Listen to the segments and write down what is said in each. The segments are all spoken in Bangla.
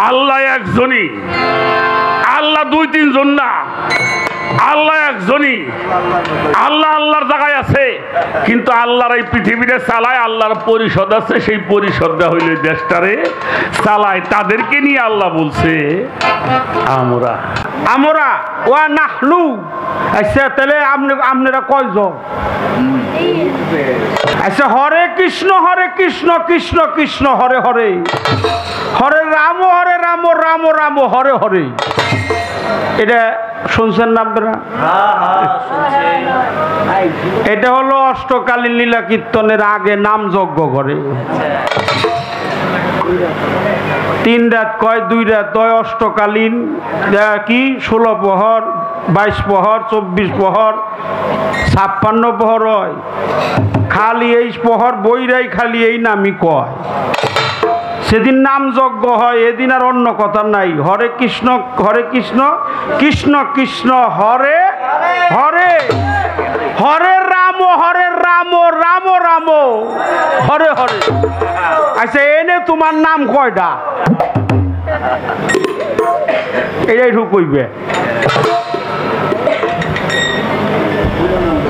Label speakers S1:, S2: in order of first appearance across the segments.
S1: আল্লাহ একজনই, আল্লাহ দুই তিনজন না, আল্লাহ একজনই। আল্লাহ আল্লাহর জায়গায় আছে, কিন্তু আল্লাহর এই পৃথিবীতে চালায়, আল্লাহর পরিষদ আছে, সেই পরিষদটা হইল দেশটারে চালায়। তাদেরকে নিয়ে আল্লাহ বলছে আমরা
S2: আমরা ওয়া নাহনু। আচ্ছা তাহলে আপনারা কয়জন? আচ্ছা হরে কৃষ্ণ কৃষ্ণ কৃষ্ণ হরে হরে, হরে রাম রাম রাম হরে হরে। এটা শুনছেন না আপনারা? এটা হলো অষ্টকালীন লীলা কীর্তনের আগে নাম যজ্ঞ করে। 3 রাত কয় 2 রাত হয় অষ্টকালীন, কি 16 প্রহর 22 প্রহর 24 প্রহর 56 প্রহর হয়। খালি এই প্রহর বইরাই খালি এই নামই কয়। সেদিন নাম যজ্ঞ হয়, এদিন আর অন্য কথা নাই। হরে কৃষ্ণ কৃষ্ণ কৃষ্ণ হরে হরে, হরে রাম রাম রাম হরে হরে। আচ্ছা এনে তোমার নাম কয়টা? এটাই ঢুকইবে।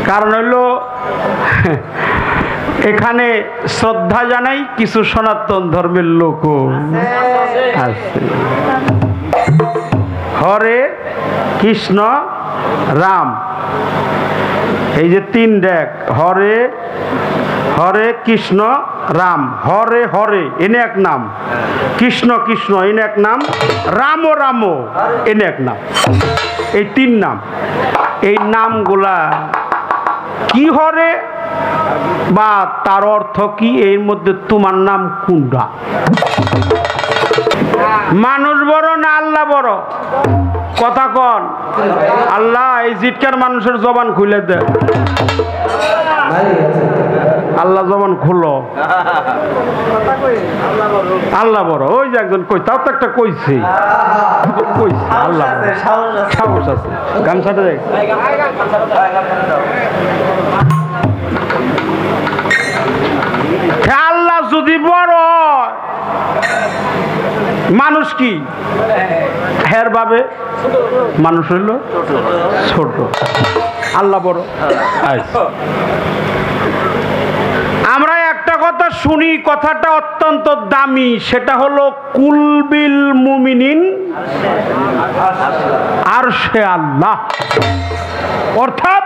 S2: কারণ হইল এখানে শ্রদ্ধা জানাই কিছু সনাতন ধর্মের লোক আছে। হরে কৃষ্ণ রাম, এই যে 3 ডাক, হরে হরে কৃষ্ণ রাম, হরে হরে এনে এক নাম, কৃষ্ণ কৃষ্ণ এনে এক নাম, রাম রাম এনে এক নাম। এই 3 নাম। এই নামগুলা কি হরে বা তার অর্থ কি, এর মধ্যে তোমার নাম কোনটা? মানুষ বড় না আল্লাহ বড়? কথা কন। আল্লাহ এই জিটকার মানুষের জবান খুলে দেয়। আল্লাহ জবান খুলো। আল্লাহ বড়। ওই যে একজন কই, তাও তো একটা কইছে আল্লাহ সাহস আছে। গামছাটা দেখ। আল্লাহ যদি বড়, মানুষ কি হের ভাবে? মানুষ হইল ছোট, আল্লাহ বড়। আমরা একটা কথা শুনি, কথাটা অত্যন্ত দামি, সেটা হলো কুলবিল মুমিনিন আরশে আল্লাহ। অর্থাৎ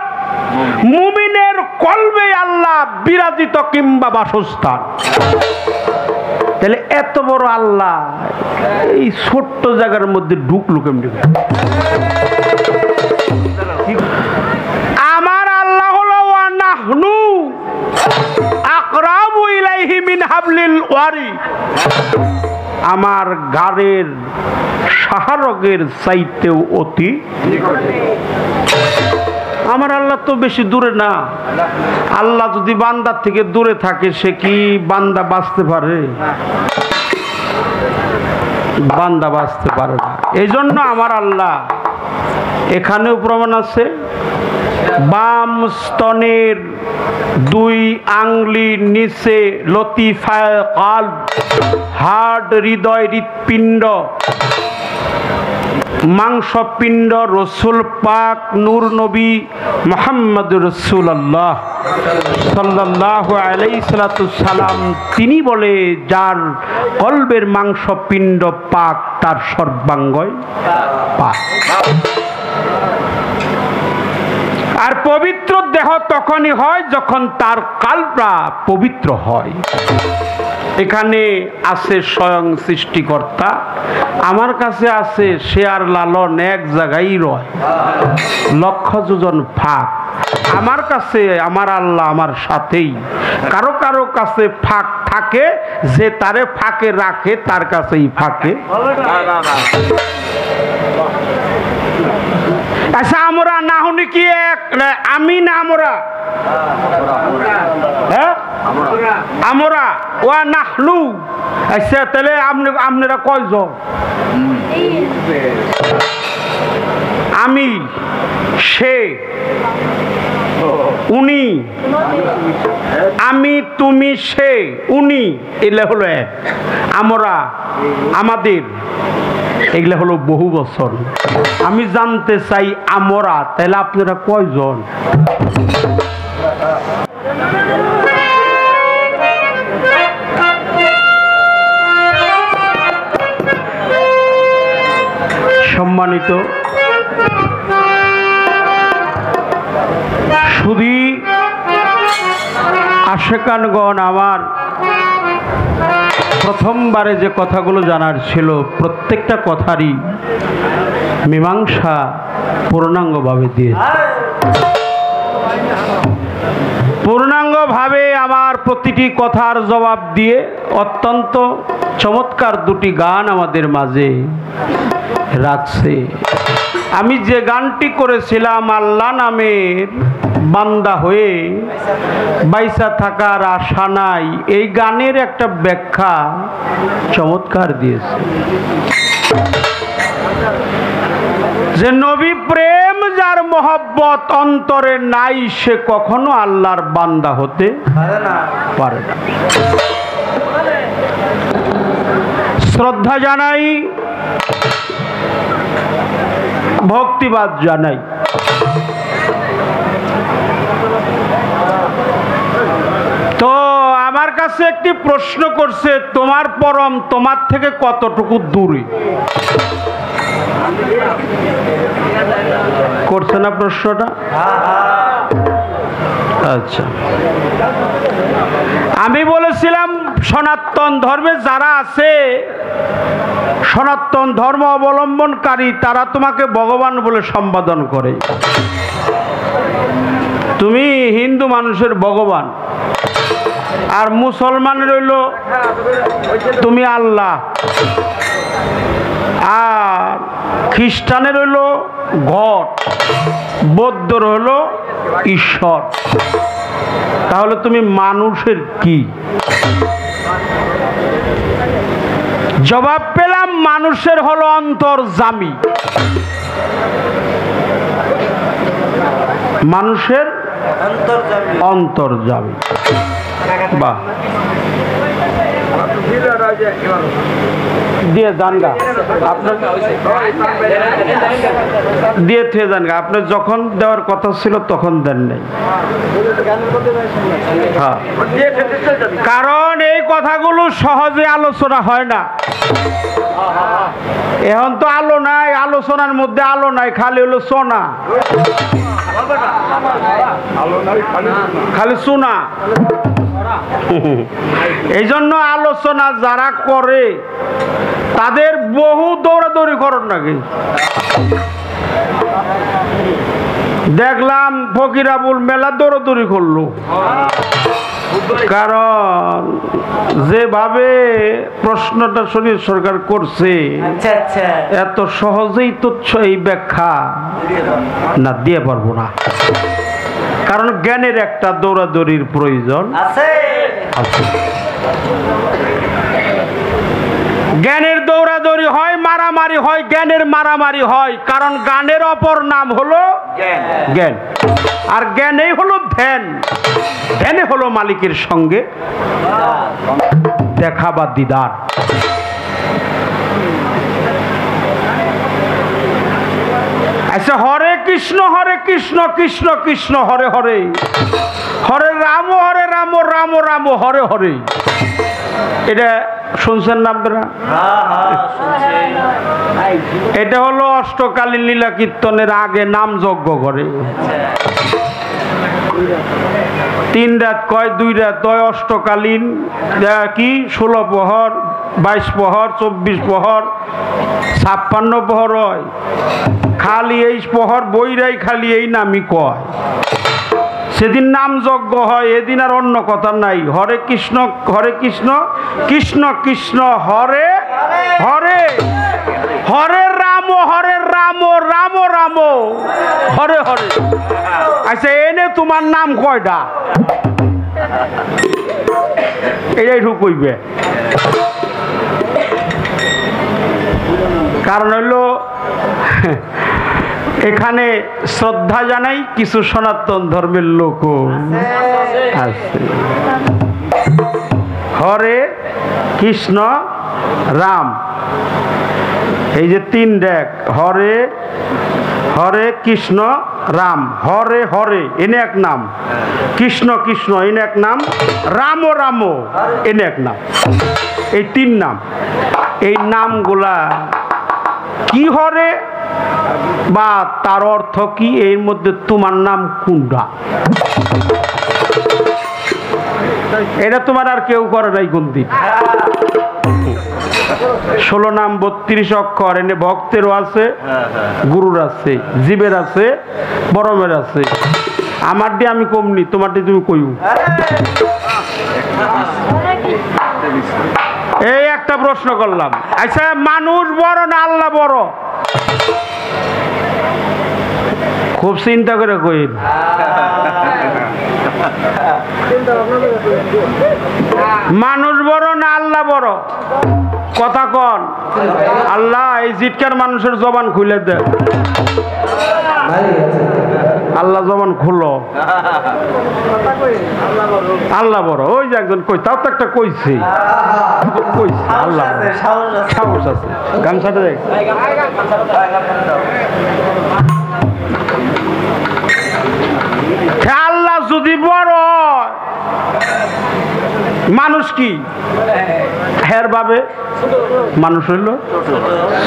S2: মুমিনের কলবে আল্লাহ বিরাজিত কিংবা বাসস্থান। তাহলে এত বড় আল্লাহ এই ছোট্ট জায়গার মধ্যে ঢুকলো কেমনি? আমার আল্লাহ হলো ওয়া নাহনু আকরাবু ইলাইহি মিন হাবলিল ওয়ারিদ। আমার গাড়ের সাহারগের চাইতেও অতি নিকটে। আমার আল্লাহ তো বেশি দূরে না। আল্লাহ যদি বান্দার থেকে দূরে থাকে, সে কি বান্দা বাঁচতে পারে? বান্দা বাঁচতে পারে না। এই জন্য আমার আল্লাহ, এখানেও প্রমাণ আছে, বাম স্তনের 2 আঙ্গুলির নিচে লতিফায়ে কালব, হার্ট, হৃদয়, হৃৎপিণ্ড, মাংসপিণ্ড, রসুল পাক নূর নবী মুহাম্মদ রাসূলুল্লাহ সাল্লাল্লাহু আলাইহি সাল্লাম, তিনি বলে যার কলবের মাংসপিণ্ড পাক, তার সর্বাঙ্গই পাক। আর পবিত্র দেহ তখনই হয় যখন তার কালটা পবিত্র হয়। এখানে আছে স্বয়ং সৃষ্টিকর্তা, আমার কাছে আছে শেয়ার লালন, এক জায়গায় রয়, লক্ষ যোজন ফাঁক। আমার কাছে আমার আল্লাহ আমার সাথেই। কারো কারো কাছে ফাঁক থাকে, যে তারে ফাঁকে রাখে তার কাছেই ফাঁকে। আচ্ছা আমরা না হনি কি এক? আমি না আমরা, হ্যাঁ আমরা ওয়া নাহনু। আচ্ছা তাহলে আপনারা কয়জন? আমি, সে, উনি, আমি, তুমি, সে, উনি, এলে হলো এক। আমরা, আমাদের, এগুলা হলো বহু বছর। আমি জানতে চাই আমরা তাহলে আপনারা কয়জন? সম্মানিত শুধু আশেকানগণ, আমার প্রথমবারে যে কথাগুলো জানার ছিল প্রত্যেকটা কথারই মীমাংসা পূর্ণাঙ্গভাবে দিয়েছে। পূর্ণাঙ্গভাবে আমার প্রতিটি কথার জবাব দিয়ে অত্যন্ত চমৎকার দুটি গান আমাদের মাঝে রাখছে। আমি যে গানটি করেছিলাম আল্লাহ নামের বান্দা হয়ে বাইসা থাকার আশা নাই, এই গানের একটা ব্যাখ্যা চমৎকার দিয়েছে যে নবী প্রেম যার মহব্বত অন্তরে নাই সে কখনো আল্লাহর বান্দা হতে পারে না। শ্রদ্ধা জানাই, ভক্তিবাদ জানাই। তো আমার কাছে একটি প্রশ্ন করছে, তোমার পরম তোমার থেকে কতটুকু দূরে? করছে না প্রশ্নটা? আচ্ছা, আমি বলেছিলাম সনাতন ধর্মে যারা আছে, সনাতন ধর্ম অবলম্বনকারী, তারা তোমাকে ভগবান বলে সম্বোধন করে। তুমি হিন্দু মানুষের ভগবান, আর মুসলমানের হইল তুমি আল্লাহ, আর খ্রিস্টানের হইল গড, বৌদ্ধর হইল ঈশ্বর। তাহলে তুমি মানুষের কি? জবাব পেলাম মানুষের হলো অন্তর্যামী। মানুষের অন্তর্যামী। বাহ, দিয়ে জানগা আপনার দিয়ে থেকে জানগা আপনার যখন দেওয়ার কথা ছিল তখন দেন নাই। হ্যাঁ, কারণ এই কথাগুলো সহজে আলোচনা হয় না। এখন তো আলো নাই, আলোচনার মধ্যে আলো নাই, খালি হলো সোনা, খালি সোনা। এই জন্য আলোচনা যারা করে তাদের বহু দৌড়াদৌড়ি করেন নাকি। দেখলাম ফকির আবুল মেলা দৌড়াদৌড়ি করলো, কারণ যেভাবে প্রশ্নটা শরীর সরকার করছে এত সহজেই তুচ্ছ এই ব্যাখ্যা না দিয়ে পারবো না, কারণ জ্ঞানের একটা দৌড়াদৌড়ির প্রয়োজন আছে। জ্ঞানের দৌড়াদৌড়ি হয়, মারামারি হয়, জ্ঞানের মারামারি হয়, কারণ জ্ঞানের অপর নাম হলো জ্ঞান, আর জ্ঞানেই হলো ধ্যান। ধ্যানে হলো মালিকের সঙ্গে দেখা বা দিদার। আচ্ছা, হরে কৃষ্ণ কৃষ্ণ কৃষ্ণ হরে হরে, হরে রাম রাম রাম হরে হরে, এটা শুনছেন না আপনারা? এটা হলো অষ্টকালীন লীলা কীর্তনের আগে নাম যজ্ঞ করে। 3 রাত কয় 2 রাত হয় অষ্টকালীন, কি 16 প্রহর, 22 প্রহর, 24 প্রহর, 56 প্রহর হয়। খালি এই প্রহর বইরাই খালি এই নামই কয়। সেদিন নাম যজ্ঞ হয়, এদিন আর অন্য কথা নাই। হরে কৃষ্ণ কৃষ্ণ কৃষ্ণ হরে হরে, হরে রাম রাম রাম হরে হরে। আচ্ছা, এনে তোমার নাম কয়টা? এটাই ঢুকইবে, কারণ হইল এখানে শ্রদ্ধা জানাই কিছু সনাতন ধর্মের লোক আছে। হরে কৃষ্ণ রাম, এই যে 3 ডেক হরে হরে কৃষ্ণ রাম, হরে হরে এনে এক নাম, কৃষ্ণ কৃষ্ণ এনে এক নাম, রাম রাম এনে এক নাম, এই 3 নাম। এই নামগুলা কি হরে বা তার অর্থ কি, এর মধ্যে তোমার নাম কোনটা? এটা তোমার আর কেউ করে নাই গুনতি। 16 নাম 32 অক্ষর, এনে ভক্তেরও আছে, গুরুর আছে, জীবের আছে, বরমের আছে। আমার দিয়ে আমি কমনি, তোমার দিয়ে তুমি কইউ। এই একটা প্রশ্ন করলাম, আচ্ছা মানুষ বড় না আল্লাহ বড়? খুব চিন্তা করে কইন। মানুষ বড় না আল্লাহ বড়? কথা কন। আল্লাহ এই জিটকার মানুষের জবান খুলে দে। আল্লাহ জবান খুলো। আল্লাহ বড়। ওই যে একজন কই, তাও তো একটা কইছে, আল্লাহ সাহস আছে। গামছাটা দেখ। আল্লাহ যদি বড়, মানুষ কি হের ভাবে? মানুষ হইল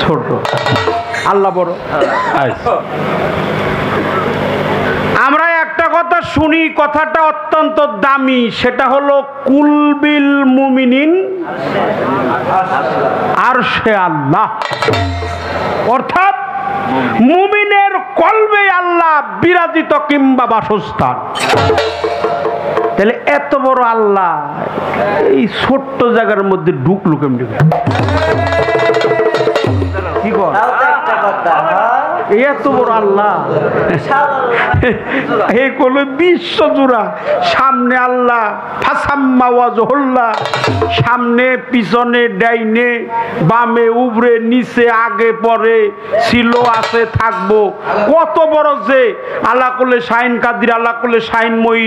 S2: ছোট, আল্লাহ বড়। আমরা একটা কথা শুনি, কথাটা অত্যন্ত দামি, সেটা হলো কুলবিল মুমিনিন আরশে আল্লাহ। অর্থাৎ মুমিনের কলবে আল্লাহ বিরাজিত কিংবা বাসস্থান। তাহলে এত বড় আল্লাহ এই ছোট্ট জায়গার মধ্যে ঢুকলো কেমনি? কি কর এত বড় আল্লাহ, এই কোন বিশ্ব জোড়া। সামনে আল্লাহ, সামনে পিছনে ডাইনে বামে উবরে নিচে আগে পরে ছিল আছে থাকবো। কত বড় যে আল্লাহ করলে শাইন কাদির, আল্লাহ করলে শাইন মই,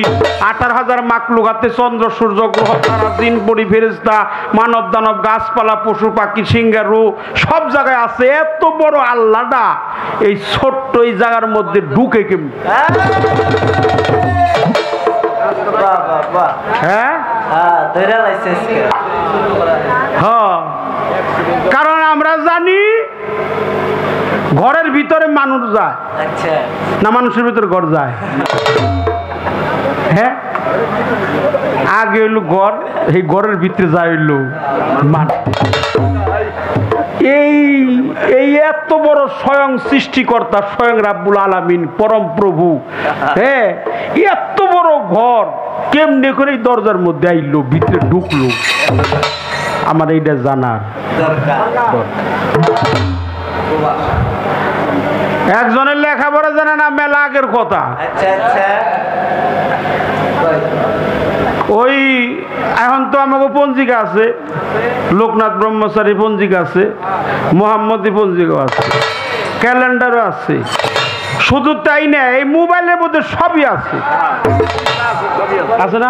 S2: 18,000 মাকলুকাতে চন্দ্র সূর্য গ্রহ তারা দিন পরি ফেরেশতা মানব দানব গাছপালা পশু পাখি সিংহারু সব জায়গায় আছে। এত বড় আল্লাহটা এই ছোট্ট এই জায়গার মধ্যে ঢুকে কেমন? হ্যাঁ, কারণ আমরা জানি ঘরের ভিতরে মানুষ যায় না, মানুষের ভিতরে ঘর যায়। হ্যাঁ, আগে হইলো ঘর, এই ঘরের ভিতরে যায় হইলো মানুষ। এই এত বড় স্বয়ং সৃষ্টিকর্তা, স্বয়ং রাব্বুল আলামিন, পরম প্রভু, হ্যাঁ, এত বড় ঘর কেমনে করে দরজার মধ্যে আইলো, ভিতরে ঢুকলো? আমার এইটা জানার দরকার। একজনের লেখাপড়া জানে না, মেলা আগের কথা। ওই এখন তো আমাকে পঞ্জিকা আছে, লোকনাথ ব্রহ্মচারী পঞ্জিকা আছে, মোহাম্মদী পঞ্জিকা আছে, ক্যালেন্ডারও আছে। শুধু তাই না, এই মোবাইলের মধ্যে সবই আছে, আছে না?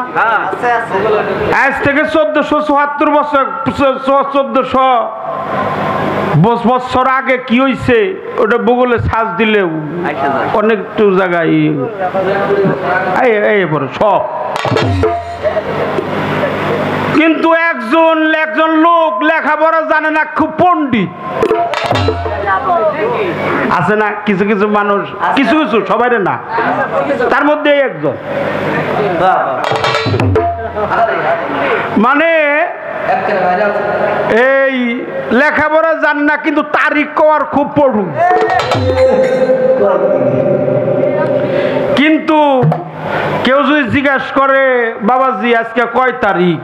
S2: আজ থেকে 1474 বছর, 1400 বছর আগে কি হয়েছে ওটা গুগলে সার্চ দিলে অনেক জায়গায় সব। কিন্তু একজন লোক লেখাপড়া জানে না, খুব পণ্ডিত আছে না? কিছু কিছু মানুষ, কিছু কিছু, সবাই না, তার মধ্যে একজন মানে এই লেখাপড়া জান না, কিন্তু তারিখ কওয়ার খুব পড়ুন। কিন্তু কেউ যদি জিজ্ঞাসা করে বাবাজি আজকে কয় তারিখ,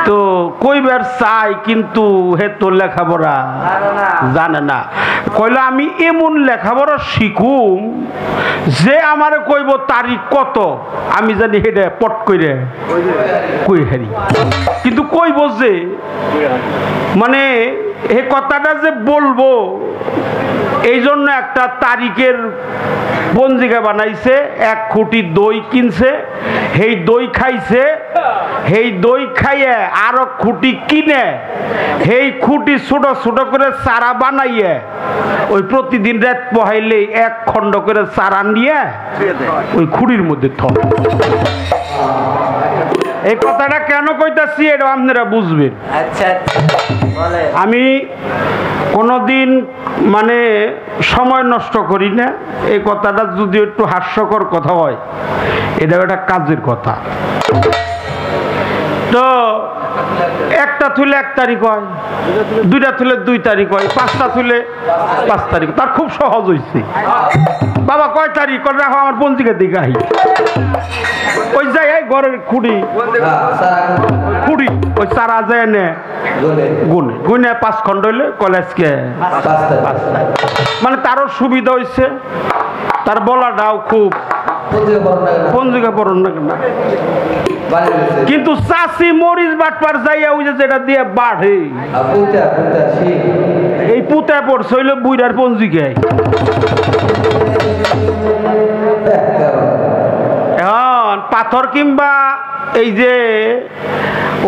S2: তো কইবার চাই, কিন্তু হে তো লেখাপড়া জানে না। কইলো আমি এমন লেখাপড়া শিখুম যে আমারে কইব তারিখ কত, আমি জানি হেডে পট করে কই হারি, কিন্তু কইব যে মানে এই কথাটা যে বলবো এই জন্য একটা তারিখের পঞ্জিকা বানাইছে, 1 খুঁটি দই কিনছে, সেই দই খাইছে, সেই দই খাইয়ে আরো খুঁটি কিনে সেই খুঁটি ছোট ছোট করে চারা বানাইয়ে ওই প্রতিদিন রাত পহাইলে 1 খণ্ড করে চারা নিয়ে ওই খুঁড়ির মধ্যে থয়। এই কথাটা কেন কইতাছি এটা আপনারা বুঝবেন। আমি কোনোদিন মানে সময় নষ্ট করি না। এই কথাটা যদি একটু হাস্যকর কথা হয়, এটা একটা কাজের কথা। তো একটা থুলে 1 তারিখ হয়, 2টা থুলে 2 তারিখ হয়, 5টা থুলে 5 তারিখ। তার খুব সহজ হয়েছে। বাবা কয় তারিখ করে রাখো, আমার পঞ্জিকার দিকে আহি। ওই জায়গায় ঘরের খুঁড়ি ওই চারা যায় নে গুনে গুনে 5 খণ্ড হইলে কলেজকে মানে তারও সুবিধা হয়েছে, তার বলাটাও খুব পঞ্জিকা পড়ন না। কিন্তু চাষি মরিচ বাটপার যাইয়া ওই যে যেটা দিয়ে বাড়ে এই পুঁতে পড়ছে হইল বুইরার পঞ্জিকায়। এখন পাথর কিংবা এই যে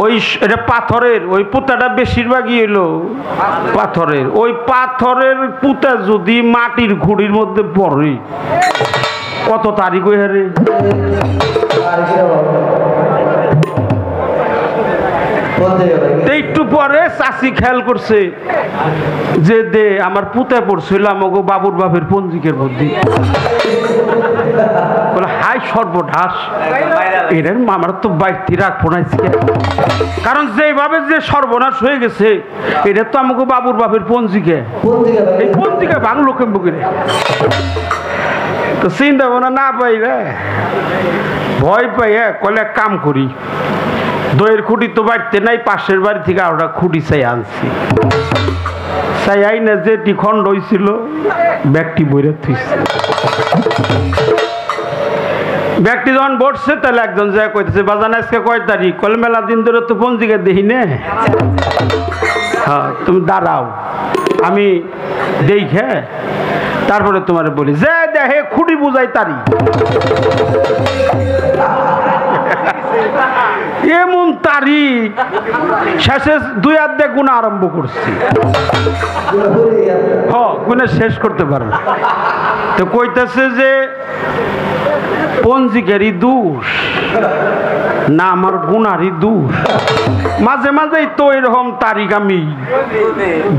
S2: ওই এটা পাথরের ওই পুঁতাটা বেশিরভাগই এলো পাথরের। ওই পাথরের পুঁতা যদি মাটির খুঁড়ির মধ্যে পড়ে কত তারিখ হয়ে রে? একটু পরে চাষি খেয়াল করছে যে দে আমার পুঁতে পড়ছিল আমাকে বাবুর বাপের পঞ্জিকের মধ্যে। বলে হাই সর্বনাশ, এর আমার তো বাইরটি রাখবো না, কারণ যেভাবে যে সর্বনাশ হয়ে গেছে এটা তো আমাকে বাবুর বাপের পঞ্জিকে, এই পঞ্জিকা বাংলো কেম্বুকে। তো চিন্তা ভাবনা না পাই রে, ভয় পাই কলে কাম করি, দইয়ের খুঁটি তো বাড়তে নাই, পাশের বাড়ি থেকে আমরা খুঁটি চাই আনছি। চাই আই না যে খণ্ড হয়েছিল ব্যাগটি বইরে থুইছে। ব্যাগটি যখন বসছে তাহলে একজন যা কইতেছে বাজান আজকে কয় তারিখ? কলে মেলা দিন ধরে তো পঞ্জিকা দেখি নে। হ্যাঁ তুমি দাঁড়াও আমি দেখে তারপরে তোমার বলি যে দেখে খুঁটি বুঝাই তারি। এমন তারিখ শেষে 2 হাত দিয়ে গুণা আরম্ভ করছি, গুণা শেষ করতে পারে না। তো কইতেছে যে পঞ্জিকারই দোষ না আমার গুণারই দোষ। মাঝে মাঝেই তো এরকম তারিখ আমি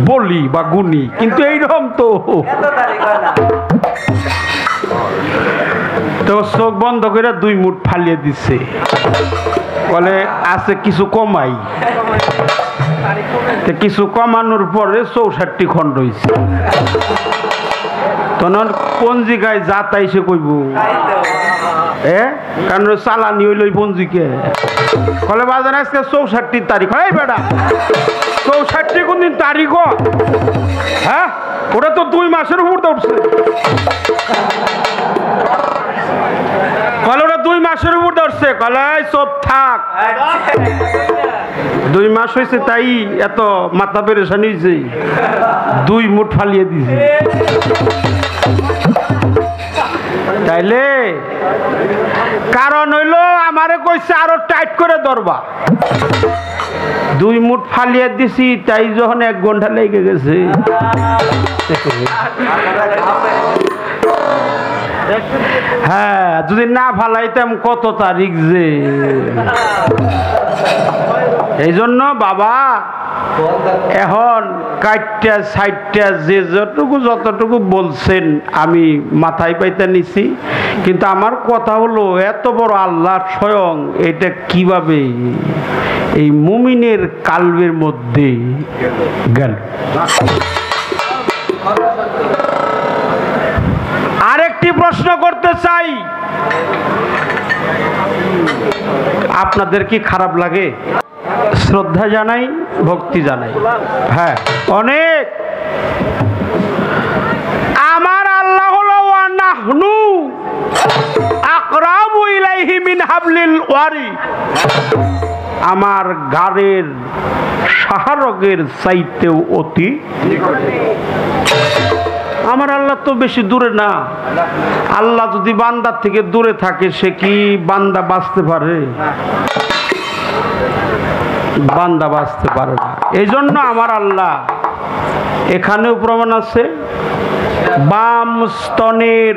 S2: বলি বা গুনি, কিন্তু এইরকম তো তো চোখ বন্ধ করে 2 মুঠ ফালিয়ে দিছে, বলে আছে কিছু কমাই। কিছু কমানোর পরে 64টি খণ্ড হয়েছে। তখন পঞ্জিকায় যা তাই সে কইব কারণ চালানি হইল পঞ্জিকে। ফলে বাজার আজকে 64 তারিখ হয় বেটা, 64 কোন দিন তারিখ? হ্যাঁ ওটা তো 2 মাসের উপর উঠছে। কলে ওটা 2 মাসের উপর ধরছে। কলে সব থাক, 2 মাস হয়েছে তাই এত মাথা পেরেশানি হয়েছে, 2 মুঠ ফালিয়ে দিছে। তাইলে কারণ হইল আমারে কইছে আরো টাইট করে ধরবা, 2 মুঠ ফালিয়ে দিছি তাই যখন 1 ঘন্টা লেগে গেছে। হ্যাঁ যদি না ফালাইতাম কত তারিখ যে। এই জন্য বাবা এখন 4টা 6টা যে যতটুকু বলছেন আমি মাথায় পাইতে নিছি, কিন্তু আমার কথা হলো এত বড় আল্লাহ স্বয়ং এটা কিভাবে এই মুমিনের কালবের মধ্যে গেল। আরেকটি প্রশ্ন করতে চাই, আপনাদের কি খারাপ লাগে? শ্রদ্ধা জানাই, ভক্তি জানাই। হ্যাঁ অনেক। আমার আল্লাহ হলো ওয়ানাহনু আকরাবু ইলাইহি মিন হাবলিল ওয়ারি, আমার গাড়ের সাহারগের চাইতেও অতি। আমার আল্লাহ তো বেশি দূরে না। আল্লাহ যদি বান্দার থেকে দূরে থাকে, সে কি বান্দা বাঁচতে পারে? বান্দা বাঁচতে পারে না। এই জন্য আমার আল্লাহ, এখানেও প্রমাণ আছে, বাম স্তনের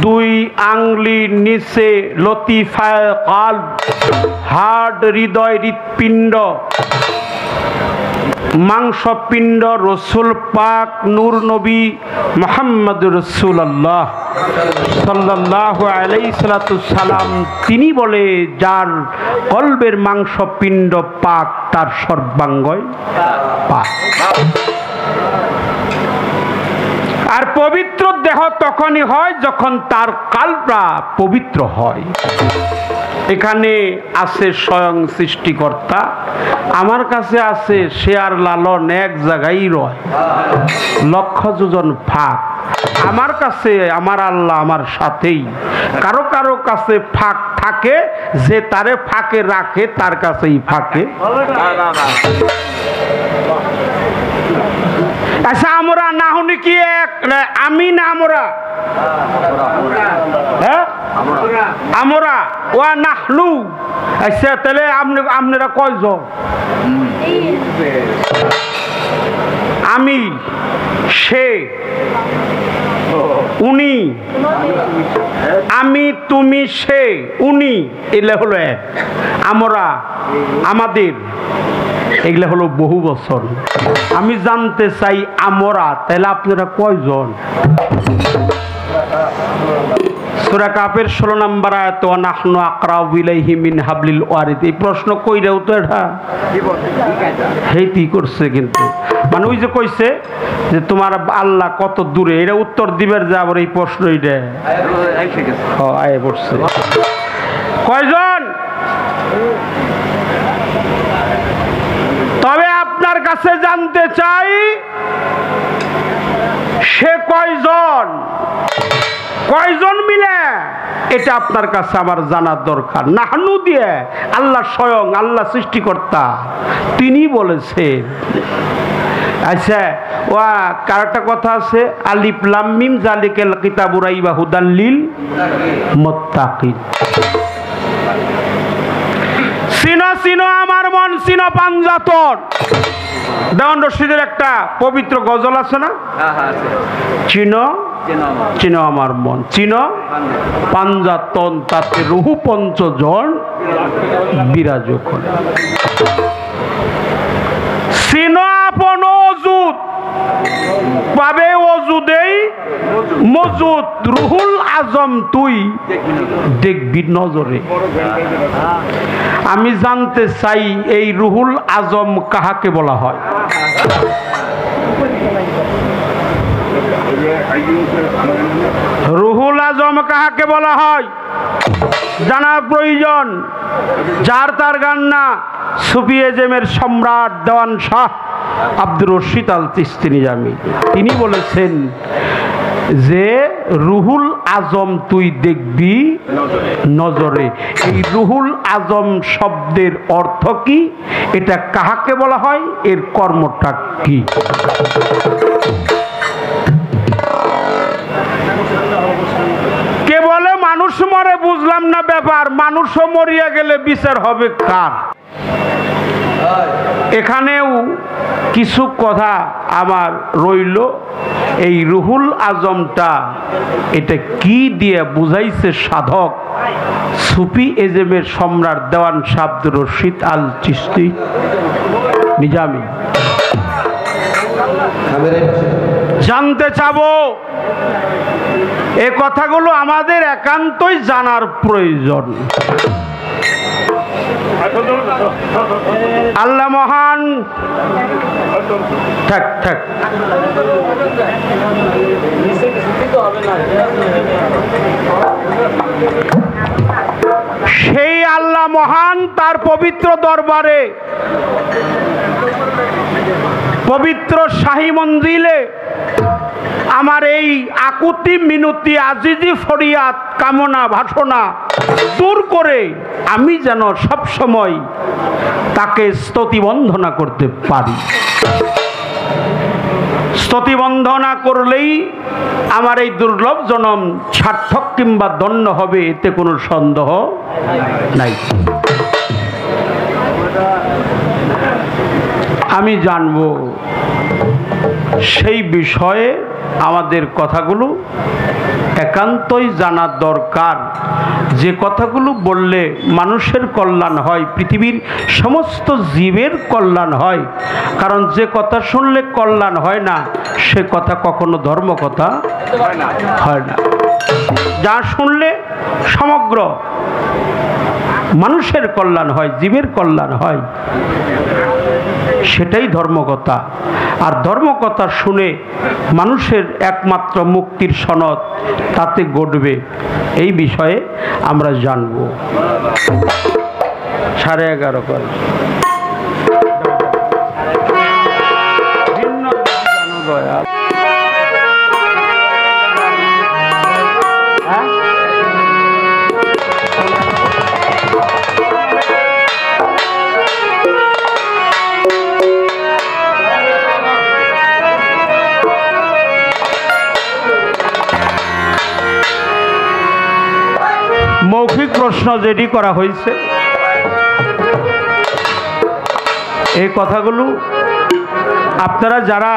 S2: 2 আঙ্গুলির নিচে লতিফায়ে কলব, হার্ট, হৃদয়, হৃৎপিণ্ড, মাংসপিণ্ড, রসুল পাক নূর নবী মুহাম্মদ রাসূলুল্লাহ সাল্লাল্লাহু আলাইহি সাল্লাম তিনি বলে, যার কলবের মাংসপিণ্ড পাক তার সর্বাঙ্গই পাক। আর পবিত্র দেহ তখনই হয় যখন তার কালটা পবিত্র হয়। এখানে আছে স্বয়ং সৃষ্টিকর্তা, আমার কাছে আছে শেয়ার লালন, এক জায়গায় রয়, লক্ষ যোজন ফাঁক। আমার কাছে আমার আল্লাহ আমার সাথেই। কারো কারো কাছে ফাঁক থাকে, যে তারে ফাঁকে রাখে তার কাছেই ফাঁকে। আচ্ছা, আমরা না হলে কি এক? আমি না আমরা? হ্যাঁ, আমরা ওয়া নাহলু। আচ্ছা, তাহলে আপনারা কয়জন? আমি, সে, উনি, আমি, তুমি, সে, উনি, এগুলো হলো এক। আমরা, আমাদের, এগুলো হলো বহু বচন। আমি জানতে চাই আমরা, তাহলে আপনারা কয়জন? সূরা কাফের 16 নম্বর আয়াত, ওয়া নাহনু আকরাবু ইলাইহি মিন হাবলিল ওয়ারিদ। এই প্রশ্ন কইরাও তো এটা হেইতি করছে, কিন্তু মানে ওই যে কইছে যে তোমার আল্লাহ কত দূরে, এটা উত্তর দিবার যে আবার এই প্রশ্ন এটা আয় পড়ছে। কয়জন? তবে আপনার কাছে জানতে চাই, সে কয়জন, কয়জন মিলে, এটা আপনার কাছে আমার জানার দরকার। নাহনু দিয়ে আল্লাহ স্বয়ং, আল্লাহ সৃষ্টিকর্তা, তিনি বলেছেন। আচ্ছা, ওয়া কারটা কথা আছে, আলিফ লাম মিম যালিকাল কিতাবু রাইবা হুদাল লিল মুত্তাকিন। চিনো চিনো আমার মন, চিনো পাঞ্জাতন। দেওয়ান রশিদের একটা পবিত্র গজল আছে না? চিনো চিনো আমার মন, চিনো পাঞ্জাতন, তাতে রুহু পঞ্চজন বিরাজ করে। চিনো আপন অজুদ, পাবে অজুদেই মজুদ, রুহুল আজম তুই দেখবি নজরে। আমি জানতে চাই, এই রুহুল আজম কাহাকে বলা হয়? রুহুল আজম কাহাকে বলা হয় জানার প্রয়োজন। যার তার গান না, সুফি এজমের সম্রাট দেওয়ান শাহ আব্দুর রশিদ আল চিশতি নিজামী, তিনি বলেছেন যে রুহুল আজম তুই দেখবি নজরে। এই রুহুল আজম শব্দের অর্থ কি, এটা কাহাকে বলা হয়, এর কর্মটা কি? কে বলে মানুষ মরে, বুঝলাম না ব্যাপার। মানুষও মরিয়া গেলে বিচার হবে কার? এখানেও কিছু কথা আমার রইল। এই রুহুল আজমটা এটা কি দিয়ে বুঝাইছে সাধক সুফি এজমের সম্রাট দেওয়ান শাহ আব্দুর রশিদ আল চিশতি নিজামী? জানতে চাবো। এ কথাগুলো আমাদের একান্তই জানার প্রয়োজন। আল্লাহ মহান। থাক থাক, সেই আল্লাহ মহান, তার পবিত্র দরবারে, পবিত্র শাহী মঞ্জিলে আমার এই আকুতি মিনতি আজিজি ফরিয়াদ কামনা বাসনা দূর করে আমি যেন সব সময় তাকে স্তুতি বন্দনা করতে পারি। স্তুতি বন্দনা করলেই আমার এই দুর্লভ জনম সার্থক কিংবা ধন্য হবে, এতে কোনো সন্দেহ নাই। আমি জানব সেই বিষয়ে আমাদের কথাগুলো একান্তই জানা দরকার। যে কথাগুলো বললে মানুষের কল্যাণ হয়, পৃথিবীর সমস্ত জীবের কল্যাণ হয়। কারণ যে কথা শুনলে কল্যাণ হয় না, সে কথা কখনো ধর্ম কথা হয় না। যা শুনলে সমগ্র মানুষের কল্যাণ হয়, জীবের কল্যাণ হয়, সেটাই ধর্মকথা। আর ধর্মকথা শুনে মানুষের একমাত্র মুক্তির সনদ তাতে ঘটবে, এই বিষয়ে আমরা জানব। 11:30 করে মৌখিক প্রশ্ন যেটি করা হয়েছে, এই কথাগুলো আপনারা যারা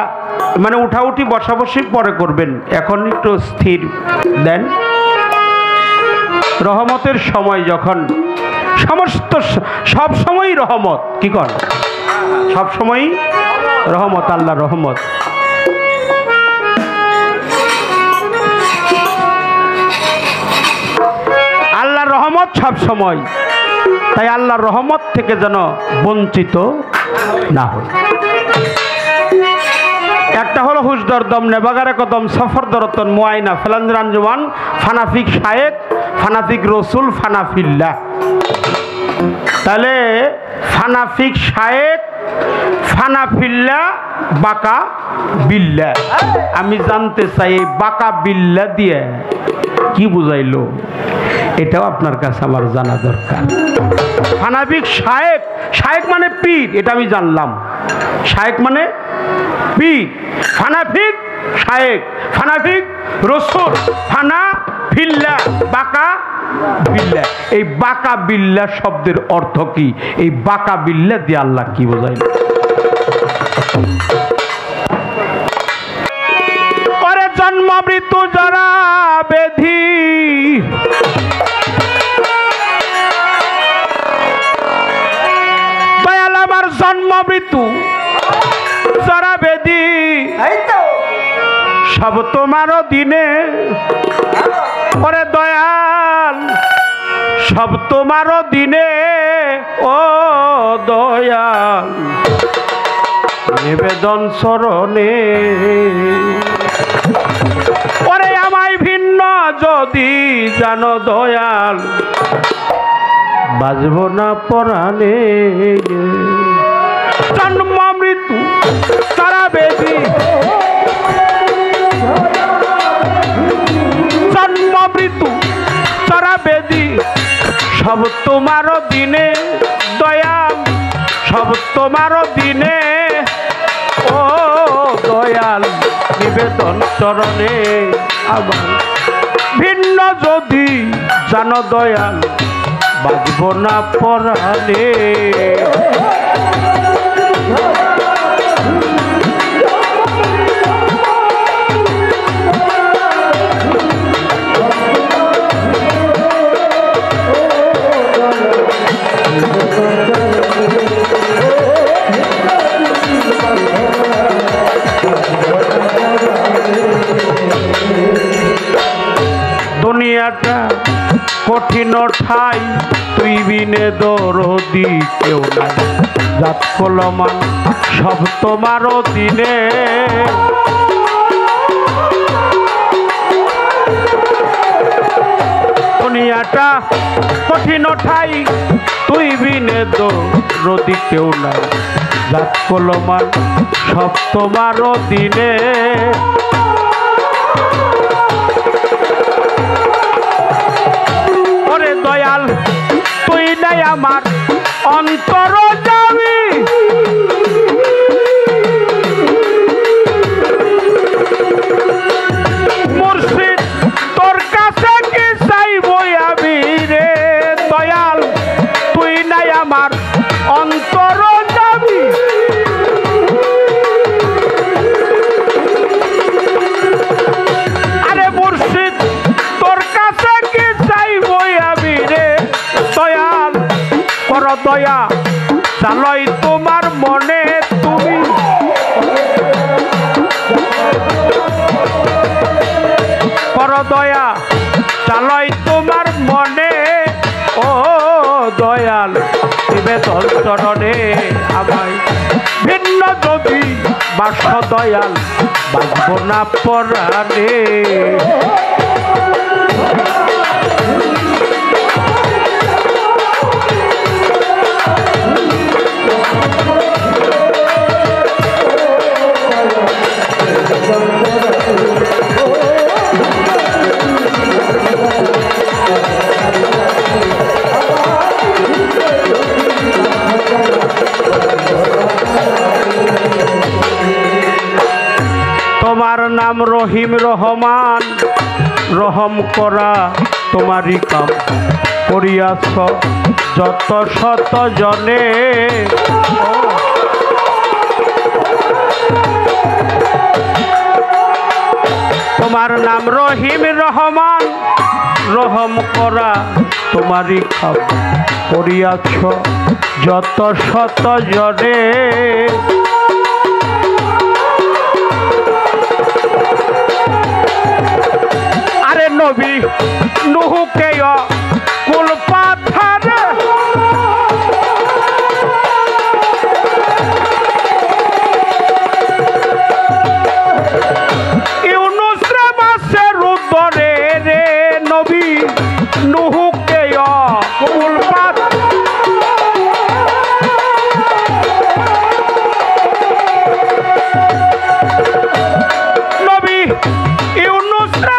S2: মানে উঠাউঠি বসাবসি পরে করবেন, এখন একটু স্থির দেন। রহমতের সময় যখন সমস্ত সব সময়ই রহমত, কি কর সব সময়ই রহমত, আল্লাহ রহমত। আল্লাহর রহমত সব সময়, তাই আল্লাহর রহমত থেকে যেন বঞ্চিত না হয়। একটা হলো হুজদর দম নেবাগারে কদম সফর দরতন মুআইনা ফেলান্দ্রান জওয়ান ফানাফিক শায়েক ফানাফিক রসুল ফানাফিল্লাহ। তাহলে ফানাফিক শায়েক ফানাফিল্লাহ বাকা বিল্লাহ। আমি জানতে চাই এই বাকা বিল্লাহ দিয়ে কি বুঝাইলো, এটাও আপনার কাছে আমার জানা দরকার। ফানাফিক শায়েক, শায়েক মানে পীর, এটা আমি জানলাম। শায়েক মানে পীর, ফানাফিক শায়েক, ফানাফিক রসুল, ফানা ফিল্লা বাকা বিল্লা। এই বাকা বিল্লা শব্দের অর্থ কি? এই বাকা বিল্লা দিয়ে আল্লাহ কি বোঝাইল? পরে জন্ম মৃত্যু যারা বেধি, দয়াল আমার জন্ম মৃত্যু যারা বেধি, সব তোমার দিনে। ওরে দয়াল সব তোমার দিনে, ও দয়াল নিবেদন চরণে। ওরে আমায় ভিন্ন যদি জানো দয়াল, বাজব না পরাণে। জন্ম মৃত্যু তারা বেদি, জন্ম মৃত্যু তারা বেদি, সব তোমার দিনে দয়াল, সব তোমার দিনে। ও দয়াল নিবেদন চরণে আমার ভিন্ন যদি জানো দয়াল, বাজব না পরাণে। দুনিয়াটা কঠিন ঠাই, তুই বিনে দরদি কেউ নাই। জাত কলমান সব তোমার দিনে। দুনিয়াটা কঠিন ঠাই, তুই বিনে দরদি কেউ নাই। জাত কলমান সব তোমার দিনে। দয়াল তুই নাই আমার অন্তর যাবি, দয়া চালই তোমার মনে তুমি কর দয়া চালই তোমার মনে ও দয়াল নিবেদন চরণে আমায় ভিন্ন যদি বাস দয়াল বাঁচব না পরাণে তোমার নাম রহিম রহমান রহম করা তোমারই কাম করিয়াছ যত শত জনে তোমার নাম রহিম রহমান রহম করা তোমারই কাম করিয়াছ যত শত জনে নবী নুহুকে কুল পাথর ইউনুস রে মাছের উদরে রে নবী নুহুকে কুল পাথর নবী ইউনুস রে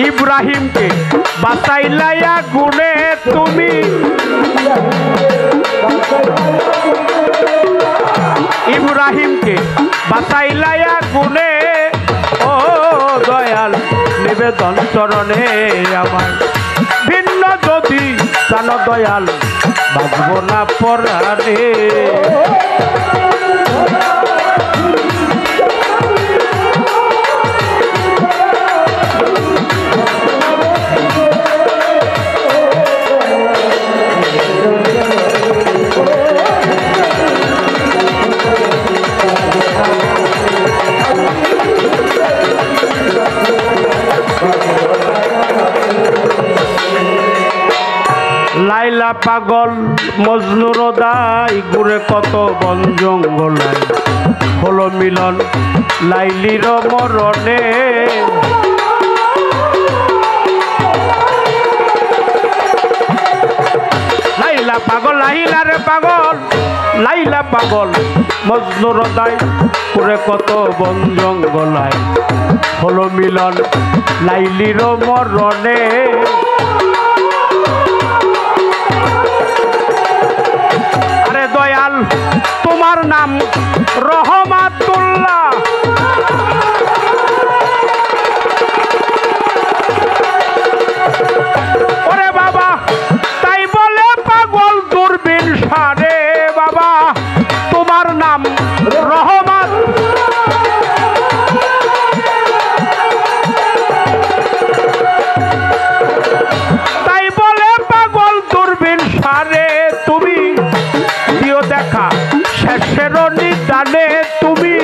S2: ইব্রাহিমকে বাঁচাইলাইয়া গুণে তুমি ইব্রাহিমকে বাঁচাইলাইয়া গুণে ও দয়াল নিবেদন চরণে আমার ভিন্ন যদি জানো দয়াল বাঁচব না পরাণে লাইলা পাগল মজনুর দাই ঘুরে কত বন জঙ্গলায় হলো মিলন লাইলির মরণে লাইলা পাগল লাইলা রে পাগল লাইলা পাগল মজনুর দাই ঘুরে কত বন জঙ্গলায় হলো মিলন লাইলির মরণে দয়াল তোমার নাম রহমাতুল্লাহ ওরে বাবা তাই বলে পাগল দূরবীন সারে বাবা তোমার নাম রহমত তাই বলে পাগল দূরবীন সারে তুমি দেখা শেষের নিদানে তুমি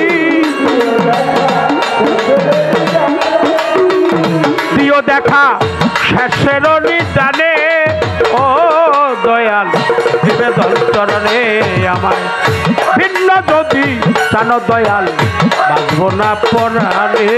S2: দিও দেখা শেষের নিদানে ও দয়াল নিবেদন চরণে আমার ভিন্ন যদি জানো দয়াল বাঁচব না পরাণে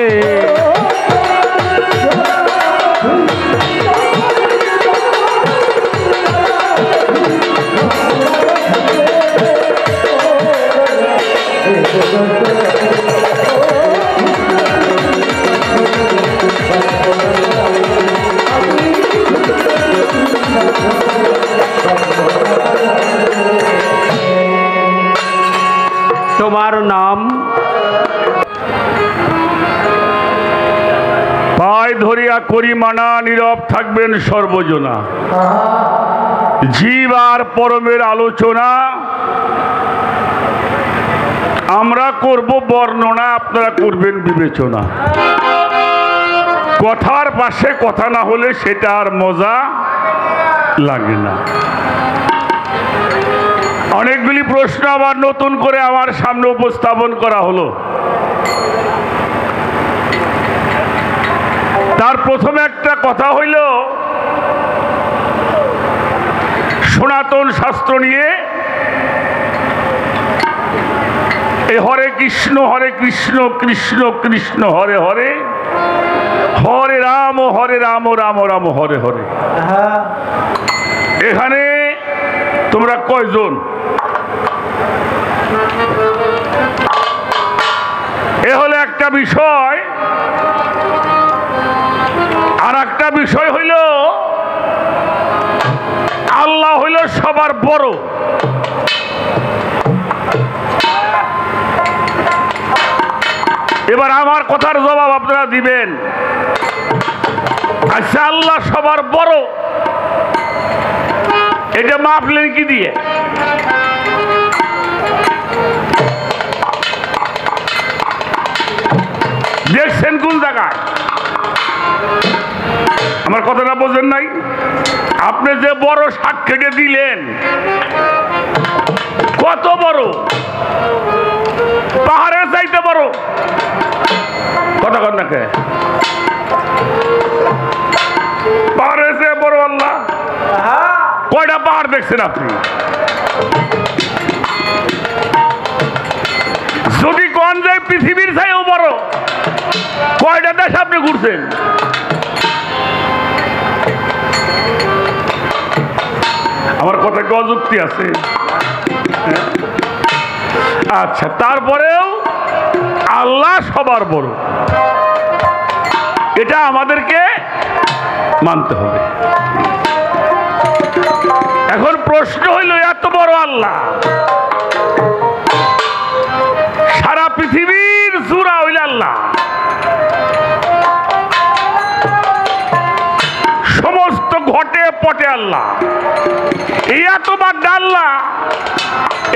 S2: তোমার নাম
S1: পায় ধরিয়া করি মানা নীরব থাকবেন সর্বজনা জীব আর পরমের আলোচনা আমরা করব বর্ণনা আপনারা করবেন বিবেচনা কথার পাশে কথা না হলে সেটা আর মজা লাগে না। অনেকগুলি প্রশ্ন আবার নতুন করে আমার সামনে উপস্থাপন করা হলো। তার প্রথমে একটা কথা হইল সনাতন শাস্ত্র নিয়ে, এই হরে কৃষ্ণ কৃষ্ণ কৃষ্ণ হরে হরে, হরে রাম রাম রাম হরে হরে। এখানে তোমরা কয়জন? এ হলো একটা বিষয়। আর একটা বিষয় হইল আল্লাহ হইল সবার বড়। এবার আমার কথার জবাব আপনারা দিবেন। আচ্ছা, আল্লাহ সবার বড়, এটা মাপলেন কি দিয়ে? দেখছেন কোন জায়গায়? আমার কথাটা বোঝেন নাই? আপনি যে বড় সাক্ষ্যটা দিলেন, কত বড়? পাহাড়ের চাইতে বড়। কথা কন না কে? পাহাড়ের চেয়ে বড় আল্লাহ। কয়টা পাহাড় দেখছেন আপনি? যদি কোন যায় পৃথিবীর চাইও বড়, কয়টা দেশ আপনি ঘুরছেন? আমার কথা কি অযুক্তি আছে? আচ্ছা, তারপরেও আল্লাহ সবার বড়, এটা আমাদেরকে মানতে হবে। এখন প্রশ্ন হইল, এত বড় আল্লাহ, সারা পৃথিবীর জুড়া হইল আল্লাহ, সমস্ত ঘটে পটে আল্লাহ, এই এত বাড্ডা আল্লাহ,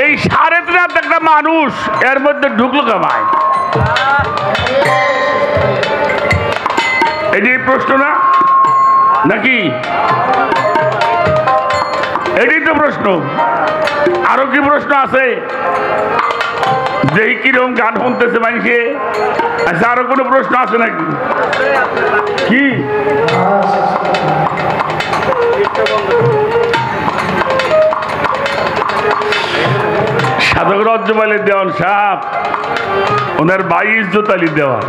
S1: এই 3.5 একটা মানুষ এর মধ্যে ঢুকলো কেমায়? এই প্রশ্ন না নাকি? এটাই তো প্রশ্ন। আরো কি প্রশ্ন আছে? যে কিরকম গান শুনতেছে মানুষে। আচ্ছা, আরো কোনো প্রশ্ন আছে নাকি? কি সাধক রজ্জমালের দেওয়ান সাহেব, ওনার 22 আলী দেওয়ান,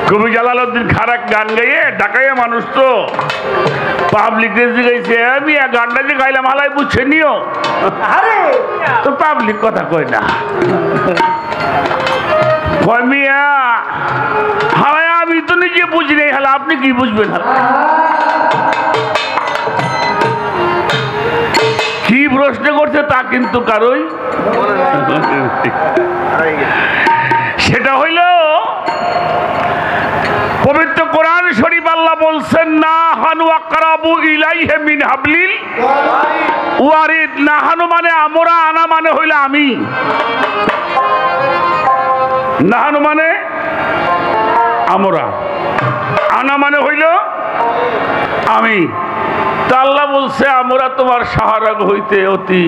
S1: কবি জালালউদ্দিন খারাক গান গাইয়ে ঢাকাইয়া মানুষ তো পাবলিক গাইছে, আমি গানটা যে গাইলাম হালাই বুঝছে নিও, তো পাবলিক কথা কই না, কয় মিয়া হালাই আমি তো নিজে বুঝি নাই, হালা আপনি কি বুঝবেন? কি প্রশ্ন করছে তা কিন্তু কারোই। সেটা হইল পবিত্র কোরআন শরীফ আল্লাহ বলছেন, না হানু আকরাবু ইলাইহি মিন হাবলিল ওয়ারিদ। না হানু মানে আমরা, আনা মানে হইল আমি। না হানু মানে আমরা, আনা মানে হইল আমি। তা আল্লাহ বলছে, আমরা তোমার সাহারা হইতে অতি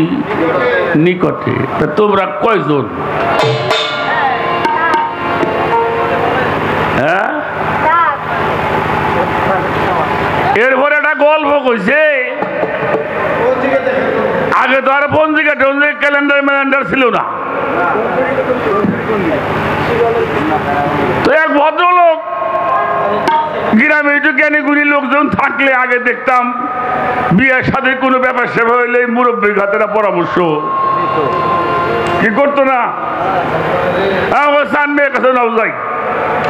S1: নিকটে। তা তোমরা কয়জন? হ্যাঁ, এরপরে একটা গল্প কইছে। আগে তো আর পঞ্জিকা টঞ্জিকা ক্যালেন্ডার ছিল না। তো এক ভদ্রলোক গ্রামে একটু জ্ঞানী গুণী লোকজন থাকলে আগে দেখতাম বিয়ের সাথে কোনো ব্যাপার সেবা হইলে মুরব্বীর হাতেরা পরামর্শ কি করতো না? চান মেয়ের কাছে নাও যাই,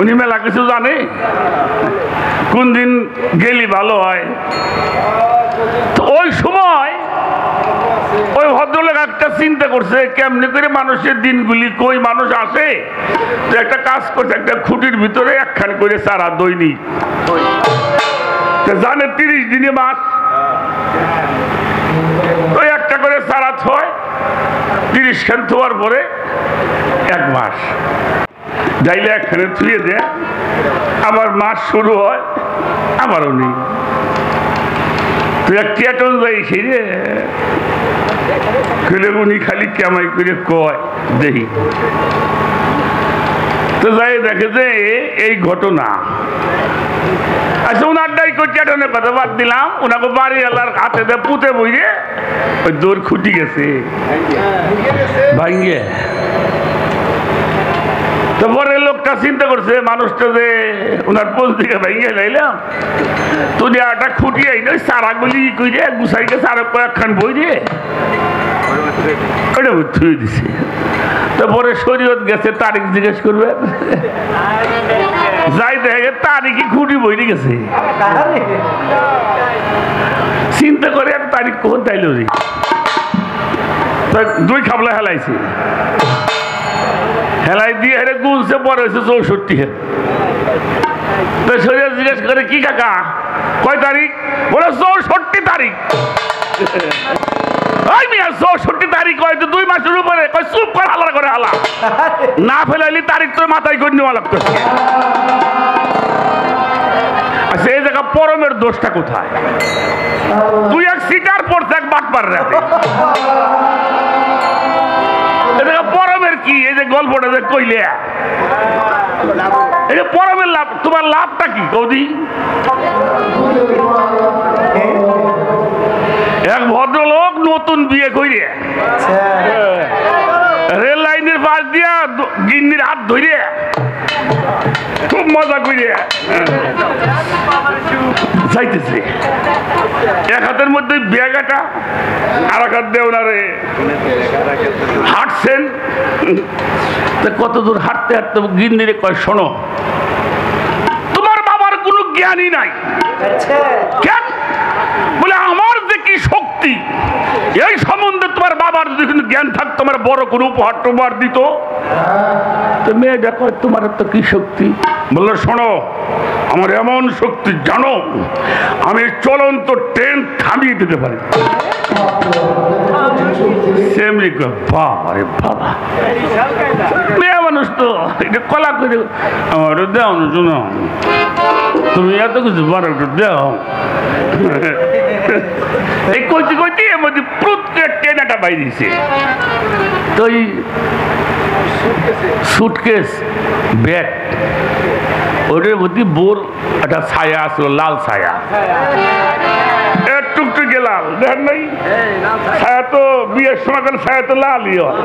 S1: উনি মেলা কিছু জানে, কোন দিন গেলি ভালো হয়। তো ওই সময় ওই ভদ্রলোক একটা চিন্তা করছে, কেমনি করে মানুষের দিনগুলি কই মানুষ আসে, তো একটা কাজ করছে, একটা খুঁটির ভিতরে একখান করে চারা দৈনিক জানে 30 দিনে মাস, ওই একটা করে চারা থয়, 30 খান থোয়ার পরে 1 মাস যাইলে একখানে থুয়ে দেয়, আবার মাস শুরু হয়, আবারও নেই। তুই এক কেটন যাইস রে খেলে উনি খালি কেমাই করে কয় দেখি তো যাই দেখে যে এই ঘটনা। আচ্ছা উনার ডাই কেটনের কথা বাদ দিলাম, ওনাকে বাড়ি এলার হাতে দিয়ে পুঁতে বইরে ওই দৌড় খুঁটি গেছে ভাঙ্গে। তারপরে লোকটা চিন্তা করছে মানুষটা যে ওনার পোল থেকে ভেঙে লাইলাম তুই আটা খুঁটি আইন ওই চারাগুলি কইরে গুছাই গেছে আরো কয়েকখান বই দিয়ে ওটা থুয়ে দিছে। তারপরে শরীয়ত গেছে তারিখ জিজ্ঞেস করবে, যাই দেখে তারিখই খুঁটি বইরে গেছে। চিন্তা করে আর তারিখ কখন তাইল দুই খাবলা হেলাইছে, হেলাই দিয়ে হেরে গুলছে পরে হয়েছে 64। তো শরীর জিজ্ঞেস করে কি কাকা কয় তারিখ? বলে 64 তারিখ। ওই মিয়া 64 তারিখ হয়তো 2 মাসের উপরে। কয় চুপ কর, হালা করে হালা না ফেলাইলি তারিখ তোর মাথায় করে নেওয়া লাগতো। আচ্ছা এই জায়গা পরমের দোষটা কোথায়? তুই এক সিটার পড়ছে এক বাটপার রাতে, পরমের কি? এই যে গল্পটা যে কইলে এই যে পরমের লাভ, তোমার লাভটা কি কৌদি? এক ভদ্রলোক নতুন বিয়ে কইরে রেল লাইনের পাশ দিয়া গিন্নির হাত ধরে খুব মজা কইরে যাইতেছে। এক হাতের মধ্যে ব্যাগাটা আর এক হাত দিয়ে ওনারে হাঁটছেন। কত দূর হাঁটতে হাঁটতে গিন্নিরে কয় শোনো তোমার বাবার কোনো জ্ঞানই নাই। কেন? বলে আমার যে কি শক্তি এই সম্বন্ধে তোমার বাবার যদি কিন্তু জ্ঞান থাকতো আমার বড় কোনো উপহার টোপার দিত। তো মেয়েটা কয় তোমার তো কি শক্তি? বললো শোনো আমার এমন শক্তি জানো আমি চলন্ত ট্রেন থামিয়ে দিতে পারি। বাবা রে বাবা, মেয়ে মানুষ তো এটা কলা করে আমার দেও না, শোনো তুমি এত কিছু পারো একটু দেও। এই কইতে কইতে এর মধ্যে প্রত্যেক ট্রেনাটা বাইরেছে। তো ওই সুটকেস ব্যাগ ওটার মধ্যে বোর একটা ছায়া আসলো, লাল ছায়া, টুকটুকে লাল। দেখেন নাই ছায়া তো বিয়ের সময় ছায়া তো লালই হয়।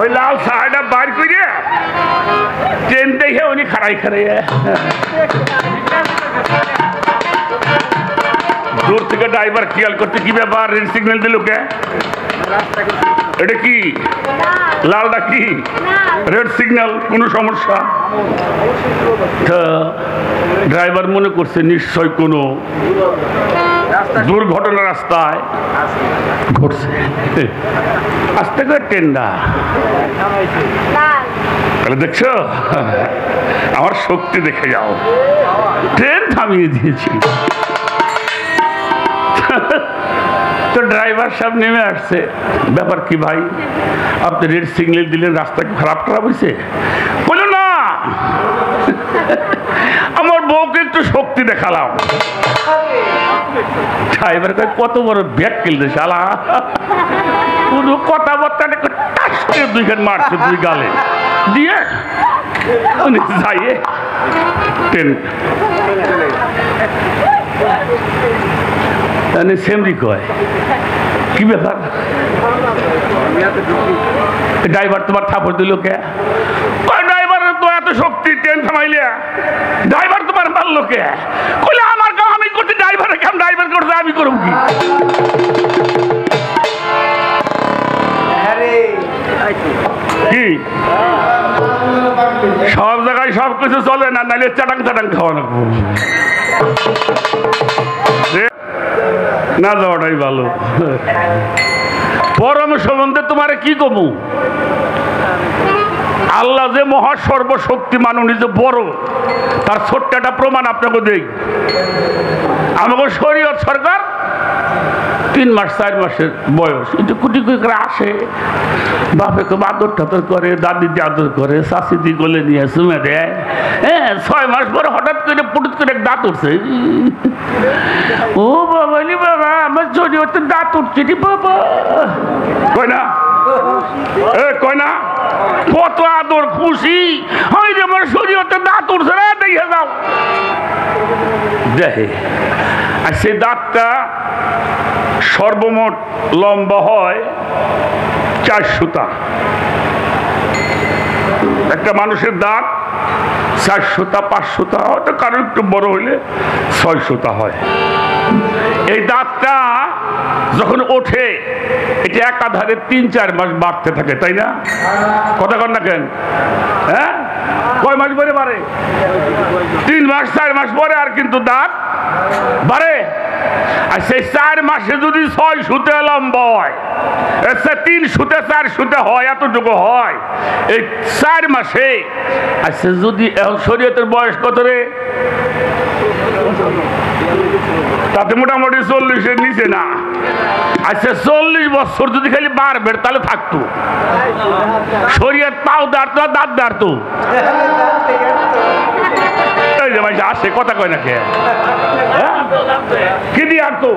S1: ওই লাল ছায়াটা বার করে ট্রেন দেখে উনি খাড়াই দূর থেকে ড্রাইভার খেয়াল করতে কি ব্যাপার রেড সিগন্যাল দিল কে? এটা কি লালটা কি রেড সিগন্যাল? কোন সমস্যা? ড্রাইভার মনে করছে নিশ্চয় কোনো দুর্ঘটনা রাস্তায় ঘটছে। আস্তে করে ট্রেনটা তাহলে দেখছো আমার শক্তি দেখে যাও, ট্রেন থামিয়ে দিয়েছি। তো ড্রাইভার সাহেব নেমে আসছে, ব্যাপার কি ভাই আপনি রেড সিগন্যাল দিলেন, রাস্তা খারাপ হয়েছে? বলল না আমার বউকে একটু শক্তি দেখালাম। ড্রাইভার কত বড় ব্যাগ কিনতে শালা, কোনো কথাবার্তা দুইখান মারছে দুই গালে দিয়ে উনি যাইয়ে ট্রেন সেমরি কয় কি ব্যাপার? ড্রাইভার তোমার থাপড় দিল কে? ড্রাইভারের তো এত শক্তি ট্রেন থামাইলে, ড্রাইভার তোমার মারলো কে? কইলে আমার কাম আমি করছি, ড্রাইভারের কাম ড্রাইভার করছে, আমি করব কি? কি সব জায়গায় সব কিছু চলে না, নাইলে চাটাং চাটাং খাওয়া লাগবো না, যাওয়াটাই ভালো। পরম সম্বন্ধে তোমার কি কমু? আল্লাহ যে মহা সর্বশক্তিমান, উনি যে বড়, তার ছোট্ট একটা প্রমাণ আপনাকে দেই। আমাকে শরীয়ত সরকার 3 মাস 4 মাসের বয়স, একটু কুটি করে আসে, বাপে খুব আদর টাদর করে, দাদি দিয়ে আদর করে, শাশি দিয়ে গলে নিয়ে চুমে দেয়। হ্যাঁ, 6 মাস পরে হঠাৎ করে পুটুত করে দাঁত উঠছে। ও বাবা রে বাবা, আমার শরীরে দাঁত উঠছে রে বাবা, কয় না কয় না, কত আদর খুশি হয় যে আমার শরীরে দাঁত উঠছে রে, দেখে যাও দেখে। আর সেই দাঁতটা সর্বমোট লম্বা হয় 4 সুতা। একটা মানুষের দাঁত 4 সুতা 5 সুতা, হয়তো কারো একটু বড় হইলে 6 সুতা হয়। এই দাঁতটা যখন ওঠে এটা একাধারে 3-4 মাস বাড়তে থাকে, তাই না? কথা কন না কেন? হ্যাঁ, কয় মাস পরে বাড়ে? 3 মাস 4 মাস পরে আর কিন্তু দাঁত বাড়ে। আর সেই 4 মাসে যদি 6 সুতে লম্বা হয়, 3 সুতে 4 সুতে হয়, এতটুকু হয় এই 4 মাসে। আচ্ছা, যদি এখন শরীয়তের বয়স কত রে? তাতে মোটামুটি 40-এর নিচে না। আচ্ছা, 40 বছর যদি খালি বাড়বে তাহলে থাকতো শরীয়ত, পাও দাঁড়তো আর দাঁত দাঁড়তো। এই যে ভাই আসে কথা কয় না খেয়ে কি দিয়ে আনতো,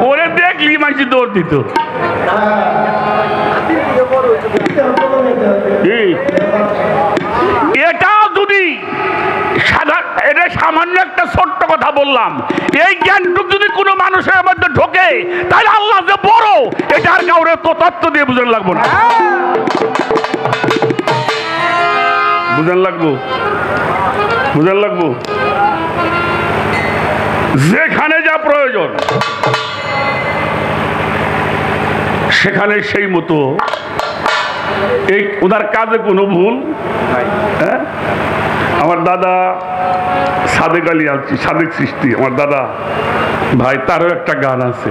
S1: ওরে দেখলি মাঝে দৌড় দিত। এটাও যদি এটা সামান্য একটা ছোট্ট কথা বললাম, এই জ্ঞানটুক যদি কোনো মানুষের মধ্যে ঢোকে তাহলে আল্লাহ যে বড় এটা আর কাউরে তো তত্ত্ব দিয়ে বুঝান লাগবো না, বুঝান লাগবো, বুঝান লাগবো। যেখানে যা প্রয়োজন সেখানে সেই মতো, এই ওনার কাজে কোনো ভুল। হ্যাঁ, আমার দাদা সাদেক আলী আলছি, সাদেক সৃষ্টি আমার দাদা ভাই, তারও একটা গান আছে,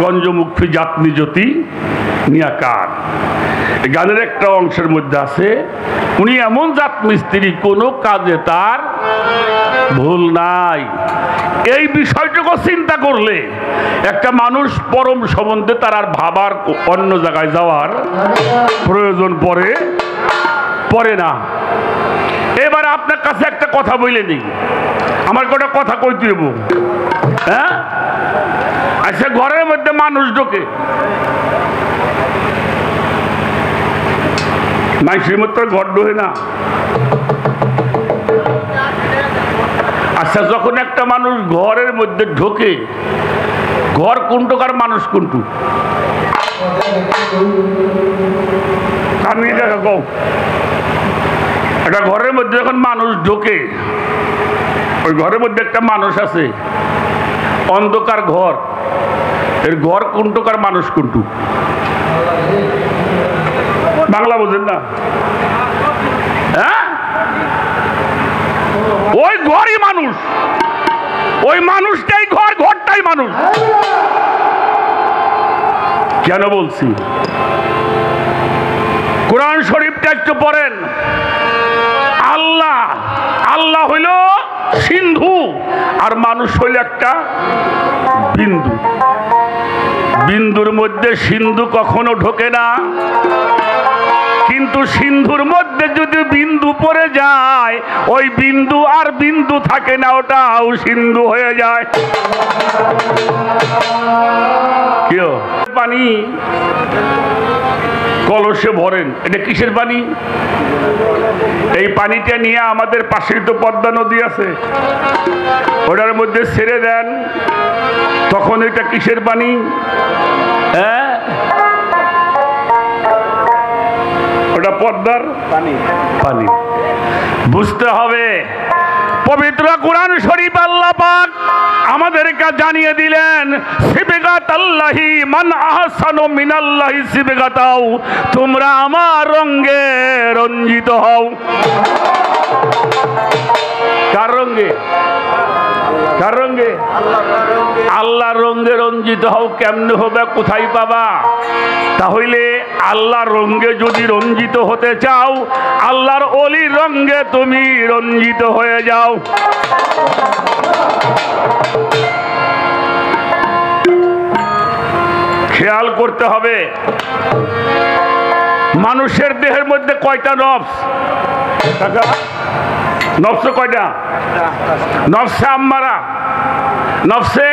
S1: গঞ্জমুখী জাতনি জ্যোতি নিয়াকার। গানের একটা অংশের মধ্যে আছে, উনি এমন জাত মিস্ত্রি কোনো কাজে তার ভুল নাই। এই বিষয়টুকু চিন্তা করলে একটা মানুষ পরম সম্বন্ধে তার আর ভাবার অন্য জায়গায় যাওয়ার প্রয়োজন পড়ে না। এবার আপনার কাছে একটা কথা বলে নিই, আমার কটা কথা কইতে হইব। হ্যাঁ, আচ্ছা, ঘরের মধ্যে মানুষ ঢোকে, মানুষের মতো ঘর ঢোকে না। আচ্ছা, যখন একটা মানুষ ঘরের মধ্যে ঢোকে, ঘর কোনটুকার মানুষ কোনটু? আমি একটা ঘরের মধ্যে যখন মানুষ ঢোকে, ওই ঘরের মধ্যে একটা মানুষ আছে, অন্ধকার ঘর, এর ঘর কোনটুকার মানুষ কোনটু? বাংলা বোঝেন না? হ্যাঁ, ওই ঘরই মানুষ, ওই মানুষটাই ঘর, ঘরটাই মানুষ। কেন বলছি? কোরআন শরীফটা একটু পড়েন। আল্লাহ হইল সিন্ধু আর মানুষ হইল একটা বিন্দু। বিন্দুর মধ্যে সিন্ধু কখনো ঢোকে না, কিন্তু সিন্ধুর মধ্যে যদি বিন্দু পড়ে যায়, ওই বিন্দু আর বিন্দু থাকে না, ওটাও সিন্ধু হয়ে যায়। কেউ পানি কলসে ভরেন, এটা কিসের পানি? এই পানিটা নিয়ে আমাদের পাশেই তো পদ্মা নদী আছে, ওটার মধ্যে ছেড়ে দেন, তখন এটা কিসের পানি? হ্যাঁ, ওটা পদ্মার পানি। বুঝতে হবে, পবিত্র কোরআন শরীফ আল্লাহ পাক আমাদেরকে জানিয়ে দিলেন, সিবগাতাল্লাহি মান আহসানু মিনাল্লাহি সিবগাতাও, তোমরা আমার রঙে রঞ্জিত হও। কার রঙে? কার রঙে? আল্লাহর রঙে রঞ্জিত হও। কেমনে হবে? কোথায় পাবা? তাহলে আল্লাহর রঙে যদি রঞ্জিত হতে চাও, আল্লাহর ওলির রঙে তুমি রঞ্জিত হয়ে যাও। খেয়াল করতে হবে মানুষের দেহের মধ্যে কয়টা নফস? নফস কয়টা? নফসে আম্মারা, নফসে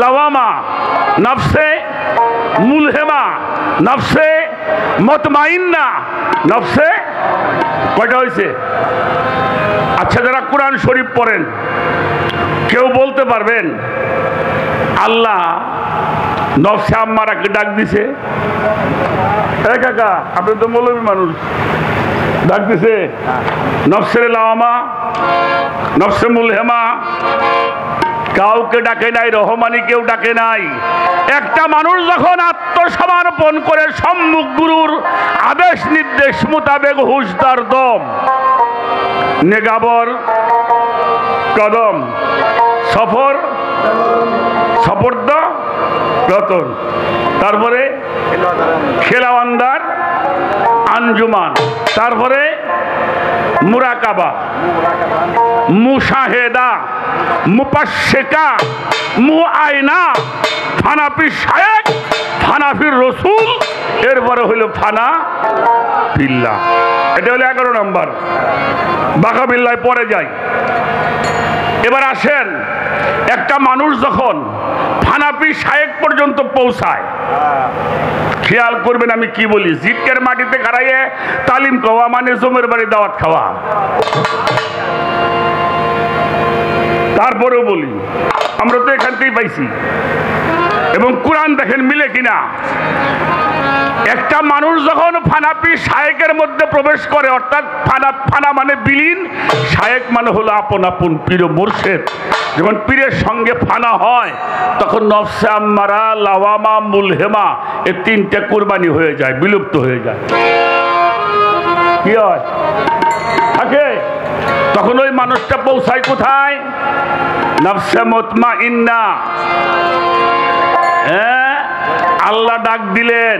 S1: লাওয়ামা, নফসে মুলহেমা, নফসে মুতমাইন্না, নফসে কয়টা হয়েছে? আচ্ছা, যারা কোরআন শরীফ পড়েন কেউ বলতে পারবেন আল্লাহ নফসে আম্মারাকে ডাক দিছে? কাকা, আপনি তো মৌলবী মানুষ, ডাক দিছে? নফসে লাওয়ামা, নফসে মুলহেমা কাউকে ডাকে নাই, রহমানি কেউ ডাকে নাই। একটা মানুষ যখন আত্মসমর্পণ করে সম্মুখ গুরুর আদেশ নির্দেশ মোতাবেক হুশদার দম, নেগাবর কদম, সফর সফর্দ রতন, তারপরে খেলাওয়ান্দার আঞ্জুমান, তারপরে মুরাকাবা, মুশাহেদা, মুপাশশিকা, মুআইনা, ফানাফি শায়েখ, ফানাফির রসুল, এরপরে হইল ফানা বিল্লাহ। এটা হলো 11 নম্বর। বাকা বিল্লায় পরে যাই। এবার আসেন, একটা মানুষ যখন ফানাফি শায়েখ পর্যন্ত পৌঁছায়, খেয়াল করবেন আমি কি বলি, জিটকের মাটিতে খাড়াইয়ে তালিম খাওয়া মানে জমের বাড়ি দাওয়াত খাওয়া। তারপরেও বলি, আমরা তো এখান থেকেই পাইছি, এবং কোরআন দেখেন মিলে কিনা। একটা মানুষ যখন ফানাফি শায়েকের মধ্যে প্রবেশ করে, অর্থাৎ ফানা মানে বিলীন, শায়েক মানে হলো আপন আপন পীর মুর্শেদ। যখন পীরের সঙ্গে ফানা হয় তখন নফসে আম্মারা, লাওয়ামা, মুলহেমা এই 3টে কুরবানি হয়ে যায়, বিলুপ্ত হয়ে যায়। কি হয়? থাকে। তখন ওই মানুষটা পৌঁছায় কোথায়? নফসে মুতমাইন্না। হ্যাঁ, আল্লাহ ডাক দিলেন,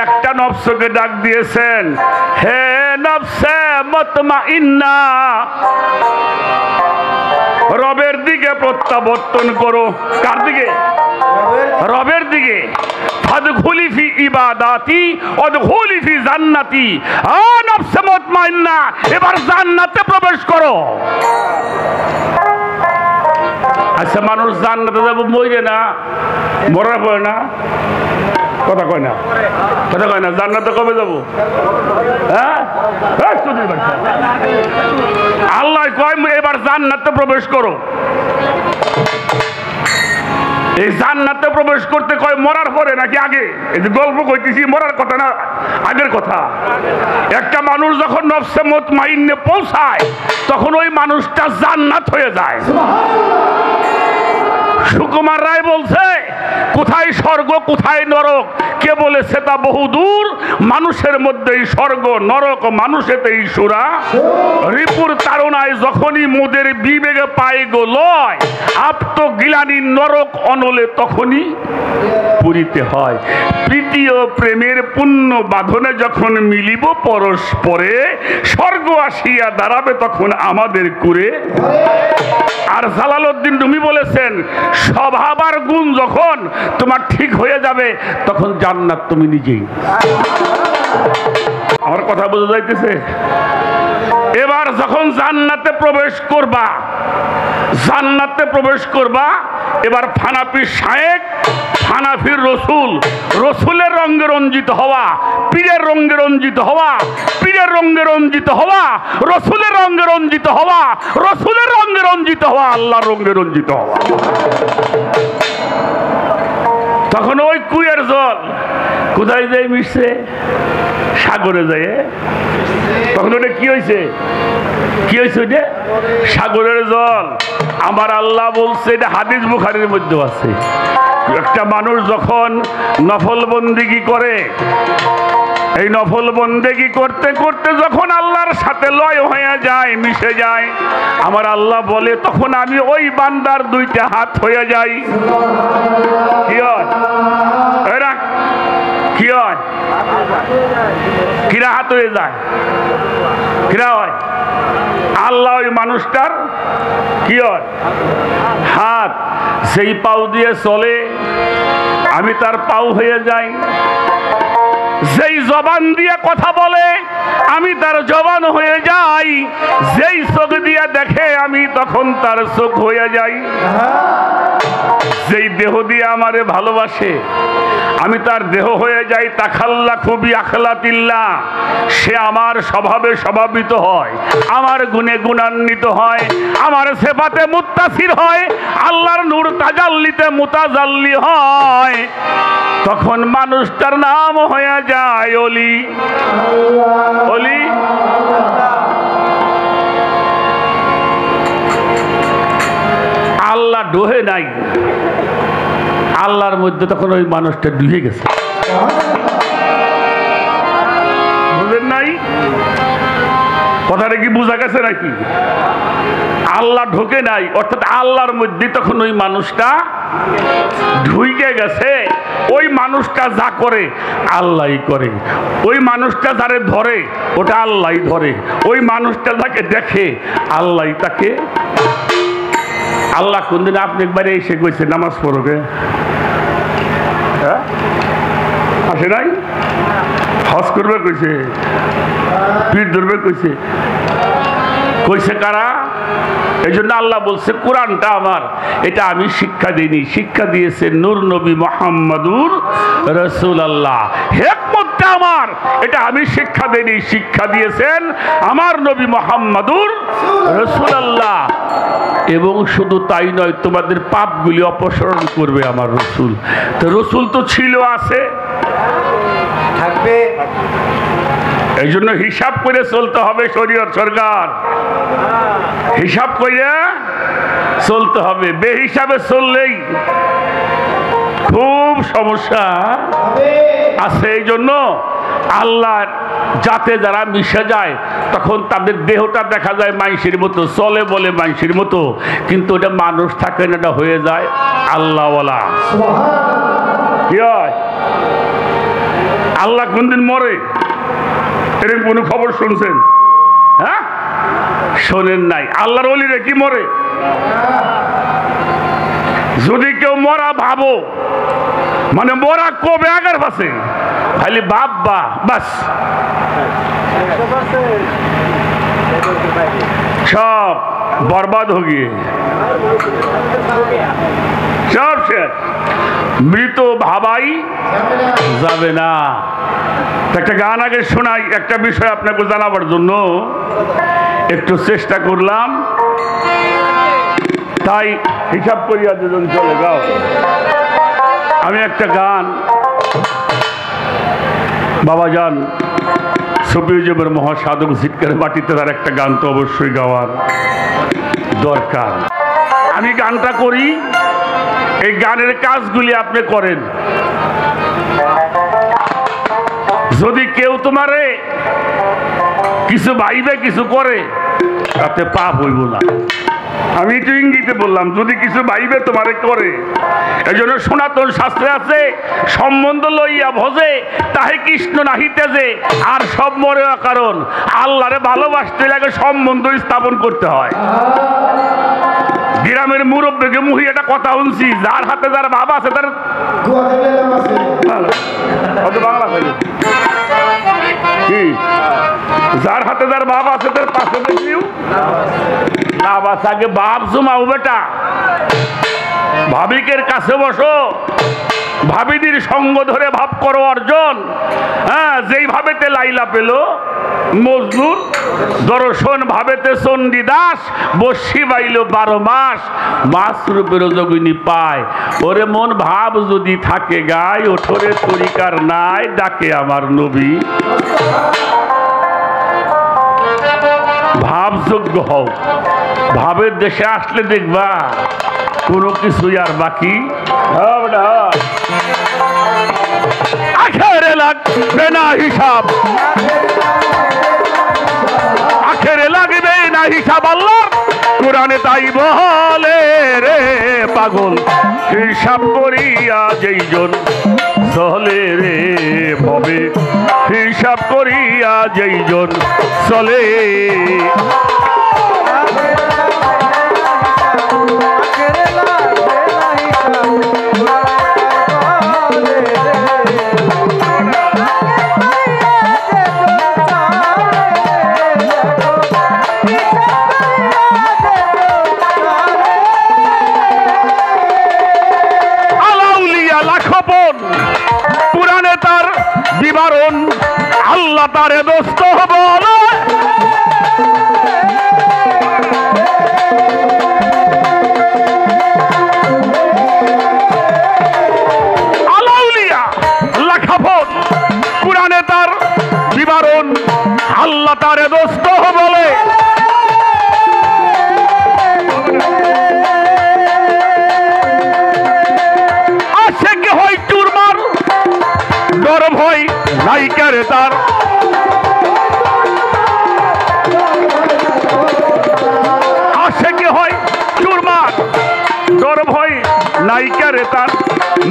S1: একটা নফসকে ডাক দিয়েছেন, হে নফসে মুতমাইন্না, রবের দিকে প্রত্যাবর্তন করো। কার দিকে? রবের দিকে। ফাদখুলি ফি ইবাদাতি ওয়াদখুলি ফি জান্নাতি। আ নফসে মুতমাইন্না, এবার জান্নাতে প্রবেশ করো। আচ্ছা, মানুষ জান্নাতে যাবো মরে না, মরার পরে না, কথা কয় না, কথা কয় না, জান্নাতে কবে যাবো? হ্যাঁ, আল্লাহ কয় এবার জান্নাতে প্রবেশ করো। এই জান্নাতে প্রবেশ করতে কয় মরার পরে নাকি আগে? এই যে গল্প কইতেছি, মরার কথা না, আগের কথা। একটা মানুষ যখন নফসে মুতমাইন্নে পৌঁছায় তখন ওই মানুষটা জান্নাত হয়ে যায়। সুকুমার রায় বলছে, কোথায় স্বর্গ কোথায় নরক কে বলেছে তা বহুদূর, মানুষের মধ্যেই স্বর্গ নরক, মানুষেতেই সুরা। রিপুর তাড়নায় যখনই মোদের বিবেগে পায় গো লয়, আপ্ত গিলানি নরক অনলে তখনই পুরিতে হয়। প্রীতি ও প্রেমের পুণ্য বাঁধনে যখন মিলিব পরস্পরে, স্বর্গ আসিয়া দাঁড়াবে তখন আমাদের কুরে। আর জালালউদ্দিন রুমি বলেছেন, স্বভাব আর গুণ যখন তোমার ঠিক হয়ে যাবে তখন জান্নাত তুমি নিজেই। আমার কথা বোঝা যাইতেছে? এবার যখন জান্নাতে প্রবেশ করবা, জান্নাতে প্রবেশ করবা, এবার ফানাফি শায়েক, ফানাফির রসুল, রসুলের রঙে রঞ্জিত হওয়া, পীরের রঙে রঞ্জিত হওয়া, পীরের রঙে রঞ্জিত হওয়া, রসুলের রঙে রঞ্জিত হওয়া, রসুলের রঙে রঞ্জিত হওয়া, আল্লাহর রঙে রঞ্জিত হওয়া। তখন ওই কুয়ের জল কোথায় যায় মিশছে? সাগরে যায়। তখন ওটা কি হয়েছে? কি হয়েছে? ওইটা সাগরের জল। আমার আল্লাহ বলছে, এটা হাদিস বুখারীর মধ্যে আছে, একটা মানুষ যখন নফল বন্দেগী করে, এই নফল বন্দেগী করতে করতে যখন আল্লাহর সাথে লয় হয়ে যায়, মিশে যায়, আমার আল্লাহ বলে তখন আমি ওই বান্দার 2টা হাত হয়ে যাই। কি হয়? এরা কি হয়? কিরা হাত হয়ে যায়? কিরা হয়? আল্লাহ ওই মানুষটার কি হয়? হাত। সেই পাও দিয়ে চলে, আমি তার পাও হয়ে যাই। যেই জবান দিয়ে কথা বলে আমি তার জবান হয়ে যাই। যেই চোখ দিয়ে দেখে আমি তখন তার চোখ হয়ে যাই। যেই দেহ দিয়ে আমারে ভালোবাসে আমি তার দেহ হয়ে যাই। তাখাল্লা খুবই আখলাতিল্লাহ, সে আমার স্বভাবে স্বভাবিত হয়, আমার গুণে গুণান্বিত হয়, আমার সেফাতে মুত্তাসির হয়, আল্লাহর নূর তাজাল্লিতে মুতাজাল্লি হয়। তখন মানুষটার নাম হয়ে যায় অলি। অলি আল্লাহ ডোহে নাই, আল্লাহর মধ্যে তখন ওই মানুষটা ডুবে গেছে। বুঝেন নাই কথাটা? কি বোঝা গেছে নাকি? আল্লাহ ঢোকে নাই, অর্থাৎ আল্লাহর মধ্যে তখন ওই মানুষটা ঢুকে গেছে। ওই মানুষটা যা করে আল্লাহই করে, ওই মানুষটা যারে ধরে ওটা আল্লাহই ধরে, ওই মানুষটা যাকে দেখে আল্লাহই তাকে। আল্লাহ কোনদিন আপনি একবারে এসে কইছে নামাজ পড়বে? আসে নাই? হজ করবে কইছে, পীর ধরবে কইছে, কইছে কারা? এই জন্য আল্লাহ বলছে কোরআনটা আমার, এটা আমি শিক্ষা দিইনি, শিক্ষা দিয়েছে নূর নবী মুহাম্মদুর রাসূলুল্লাহ। হিকমতটা আমার, এটা আমি শিক্ষা দিইনি, শিক্ষা দিয়েছেন আমার নবী মুহাম্মদুর রাসূলুল্লাহ। এবং শুধু তাই নয়, তোমাদের পাপগুলি অপসারণ করবে আমার রসুল। তো রসুল তো ছিল, আছে, থাকবে। এই জন্য হিসাব করে চলতে হবে। শরীয়ত সরকার হিসাব করে চলতে হবে, বেহিসাবে চললেই খুব সমস্যা আছে। এই জন্য আল্লাহর যাতে যারা মিশে যায় তখন তাদের দেহটা দেখা যায় মানুষের মতো, চলে বলে মানুষের মতো, কিন্তু ওটা মানুষ থাকে না, এটা হয়ে যায় আল্লাহওয়ালা। কি হয়? আল্লাহ কোনদিন মরে এরকম কোনো খবর শুনছেন? হ্যাঁ, শোনেন নাই। আল্লাহর ওলিরা কি মরে? যদি কেউ মরা ভাবো, মানে মরা কবে আগের পাশে খালি বাবা বাস, সব বরবাদ হয়ে গিয়ে সব শেষ। মৃত ভাবাই যাবে না। একটা গান আগে শোনাই, একটা বিষয় আপনাকে জানাবার জন্য একটু চেষ্টা করলাম, তাই হিসাব করিয়া দুজন চলে যাও। আমি একটা গান বাবাজান সফিউজ্জামান মহাসাধক জিটকার মাটিতে তার একটা গান তো অবশ্যই গাওয়ার দরকার। আমি গানটা করি, এই গানের কাজগুলি আপনি করেন। যদি কেউ তোমারে কিছু ভাইবে কিছু করে তাতে পাপ হইব না। আমি একটু ইঙ্গিতে বললাম, যদি কিছু ভাইবে তোমারে করে। এই জন্য সনাতন শাস্ত্রে আছে, সম্বন্ধ লইয়া ভজে তাহে কৃষ্ণ নাহিতেছে, আর সব মরে কারণ আল্লাহরে ভালোবাসতে লাগে সম্বন্ধ স্থাপন করতে হয়। গ্রামের মুরব্বীকে মুহি একটা কথা শুনছি, যার হাতে যার বাবা আছে তার বাংলা কি, যার হাতে যার বাপ আছে তার পাশে দেখিও না বাস। আগে বাপ জমাও বেটা, ভাবিকের কাছে বসো, ভাবিদির সঙ্গ ধরে ভাব করো অর্জন। হ্যাঁ, যেই ভাবেতে লাইলা পেল মজনুর দর্শন, ভাবেতে চণ্ডীদাস বসি বাইল 12 মাস, মাস রূপের যোগিনী পায়। ওরে মন ভাব যদি থাকে গায়, ওঠরে তরিকার নাই ডাকে আমার নবী। ভাবযোগ্য হও, ভাবের দেশে আসলে দেখবা কোনো কিছুই আর বাকি হবে না। আখেরে লাগবে না হিসাব, আখেরে লাগবে না হিসাব, আল্লাহ কোরআনে তাই বলে রে পাগল। হিসাব করিয়া যেইজন চলে রে ভবে, হিসাব করিয়া যেইজন চলে। লাখপন কোরআনে তার বিবরণ আল্লাহ তারে দোস্ত বলে আলাউলিয়া লাখপন কোরআনে তার বিবরণ আল্লাহ তারে দোস্ত বলে ভয় নাইকারে তার আশেকে হয় চুরমার ডর ভয় নাইকারে তার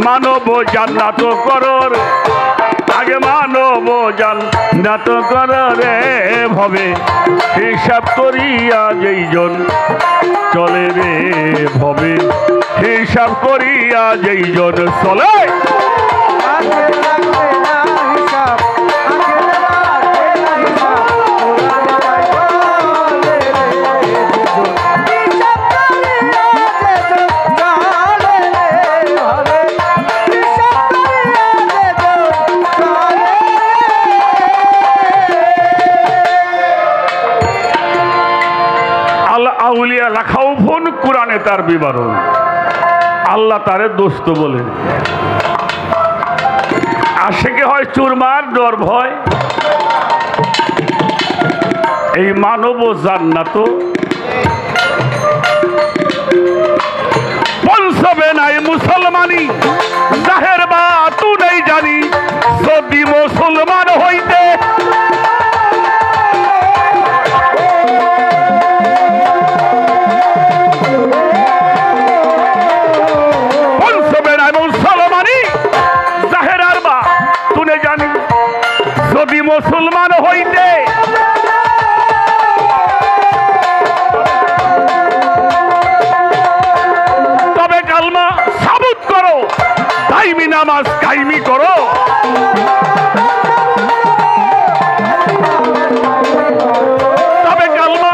S1: মানব জান্নাত করর আগে মানব জান্নাত করর ভবে হিসাব করিয়া যেইজন চলে রে ভবে হিসাব করিয়া যেইজন চলে আউলিয়া রাখাও ফোন কোরআনে তার বিবরণ আল্লাহ তারে দোস্ত বলে আশেকে হয় চুরমার ডর ভয় এই মানব জান্নাত পঞ্চবে নাই মুসলমানি জাহের বা তু নেই জানি যদি মুসলমান হইতে মুসলমান হইতে তবে কালমা সাবুত করো দাইমি নামাজ কায়েমি করো তবে কালমা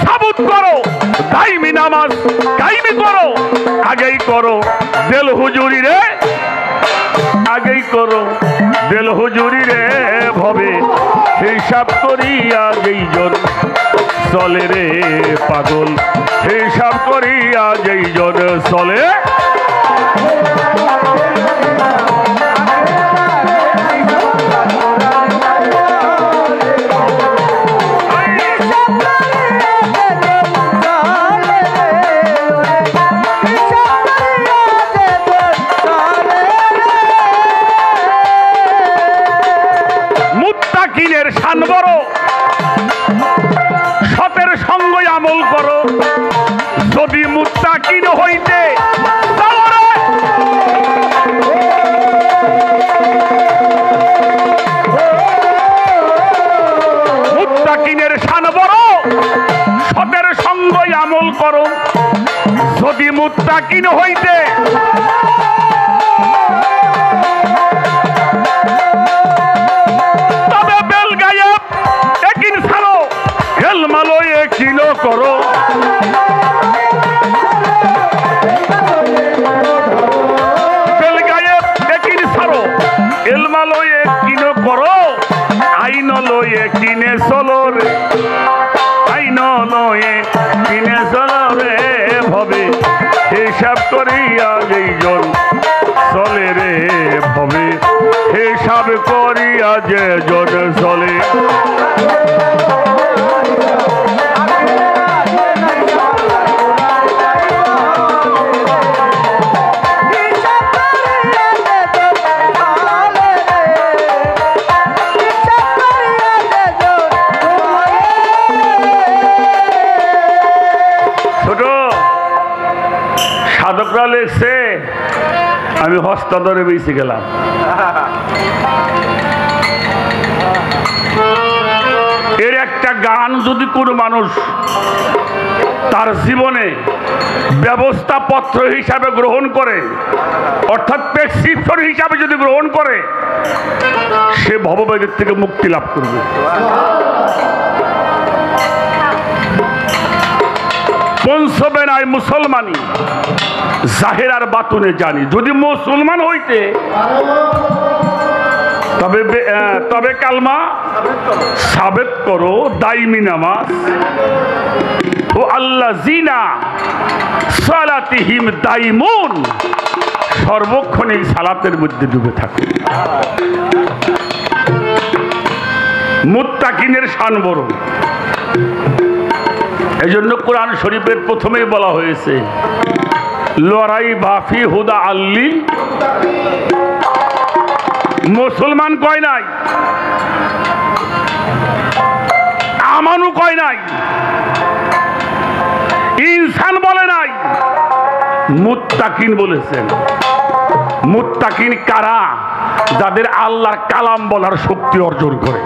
S1: সাবুত করো দাইমি নামাজ কায়েমি করো আগেই করো দেল হুজুরি রে আগেই করো দেল হুজুরি রে ভবে হিসাব করিয়া যেইজন চলে রে পাগল হিসাব করিয়া যেইজন চলে মুত্তাকিনের শান বড় সতের সঙ্গ আমল করো যদি মুত্তাকিন হইতে মুত্তাকিনের শান বড় সতের সঙ্গ আমল করো যদি মুত্তাকিন হইতে কিনো করো বেলগায়ে একিন সারো এলমালয়ে কিনো করো আইন লয়ে কিনে চলো রে আইন লয়ে কিনে চলো রে ভবে হিসাব করিয়া যেইজন চলে রে ভবে হিসাব করিয়া যেজন চলে সাধকরা লেখছে আমি হস্তান্তরে বেঁচে গেলাম এর একটা গান যদি কোনো মানুষ তার জীবনে ব্যবস্থাপত্র হিসাবে গ্রহণ করে অর্থাৎ প্রেসক্রিপশন হিসাবে যদি গ্রহণ করে সে ভববেদের থেকে মুক্তি লাভ করবে পঞ্চবে নাই মুসলমানি জাহের আর বাতুনে জানি। যদি মুসলমান হইতে তবে কালমা সাবেত করো, দাইমি নামাজ ও আল্লাহ জিনা সালাতিহিম দাইমুন, সর্বক্ষণিক সালাতের মধ্যে ডুবে থাকে। মুত্তাকিনের শান বড়। এই জন্য কোরআন শরীফের প্রথমেই বলা হয়েছে লড়াই বাফি হুদা আল্লি। মুসলমান কয় নাই, আমানু কয় নাই, ইনসান বলে নাই, মুত্তাকিন বলেছেন। মুত্তাকিন কারা? যাদের আল্লাহর কালাম বলার শক্তি অর্জন করে।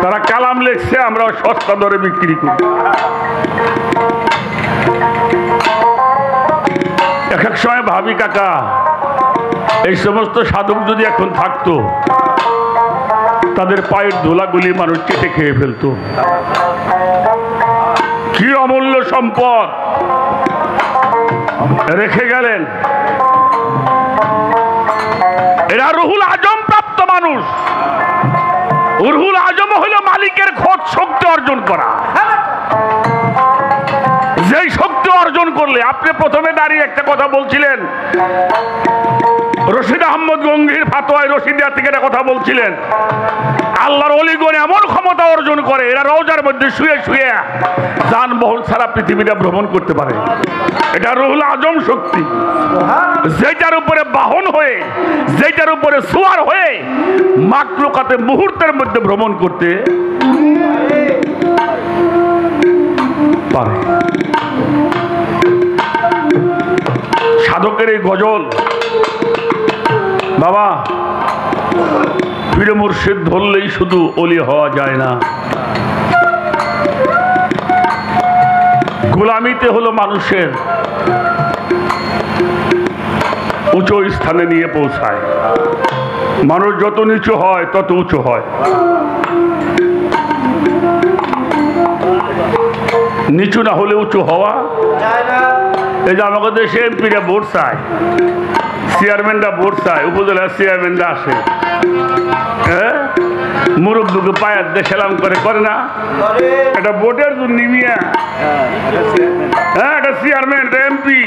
S1: তারা কালাম লেখছে, আমরা সস্তা দরে বিক্রি করি। এক এক সময় ভাবি কাকা, এই সমস্ত সাধক যদি এখন থাকতো, তাদের পায়ের ধুলাগুলি মানুষ কেটে খেয়ে ফেলতো। কি অমূল্য সম্পদ রেখে গেলেন। এরা রুহুল আজম প্রাপ্ত মানুষ। রুহুল আজম হইল মালিকের খোঁজ শক্তি অর্জন করা। যেই শক্তি অর্জন করলে, আপনি প্রথমে দাঁড়িয়ে একটা কথা বলছিলেন, রশিদ আহমদ গঙ্গির ফাতোয়ায় রশিদিয়া থেকে একটা কথা বলছিলেন, আল্লাহর ওলিগণ এমন ক্ষমতা অর্জন করে, এরা রওজার মধ্যে শুয়ে শুয়ে যানবাহন ছাড়া পৃথিবীটা ভ্রমণ করতে পারে। এটা রুহুল আজম শক্তি, যেটার উপরে বাহন হয়ে, যেটার উপরে সুয়ার হয়ে মাকলুকাতে মুহূর্তের মধ্যে ভ্রমণ করতে পারে। সাধকের এই গজল, বাবা পীর মুর্শিদ ধরলেই শুধু ওলি হওয়া যায় না। গোলামিতে হলো মানুষের উঁচু স্থানে নিয়ে পৌঁছায়। মানুষ যত নিচু হয় তত উঁচু হয়। নিচু না হলে উঁচু হওয়া এই যে আমাদের দেশে এমপিরা ভোট চায়, চেয়ারম্যানরা ভোট চায়, উপজেলার চেয়ারম্যানরা আসে, হ্যাঁ মুরব্বীকে পায়ের দিয়ে সেলাম করে না? এটা ভোটের জন্য মিয়া, হ্যাঁ এটা চেয়ারম্যান, এটা এমপি।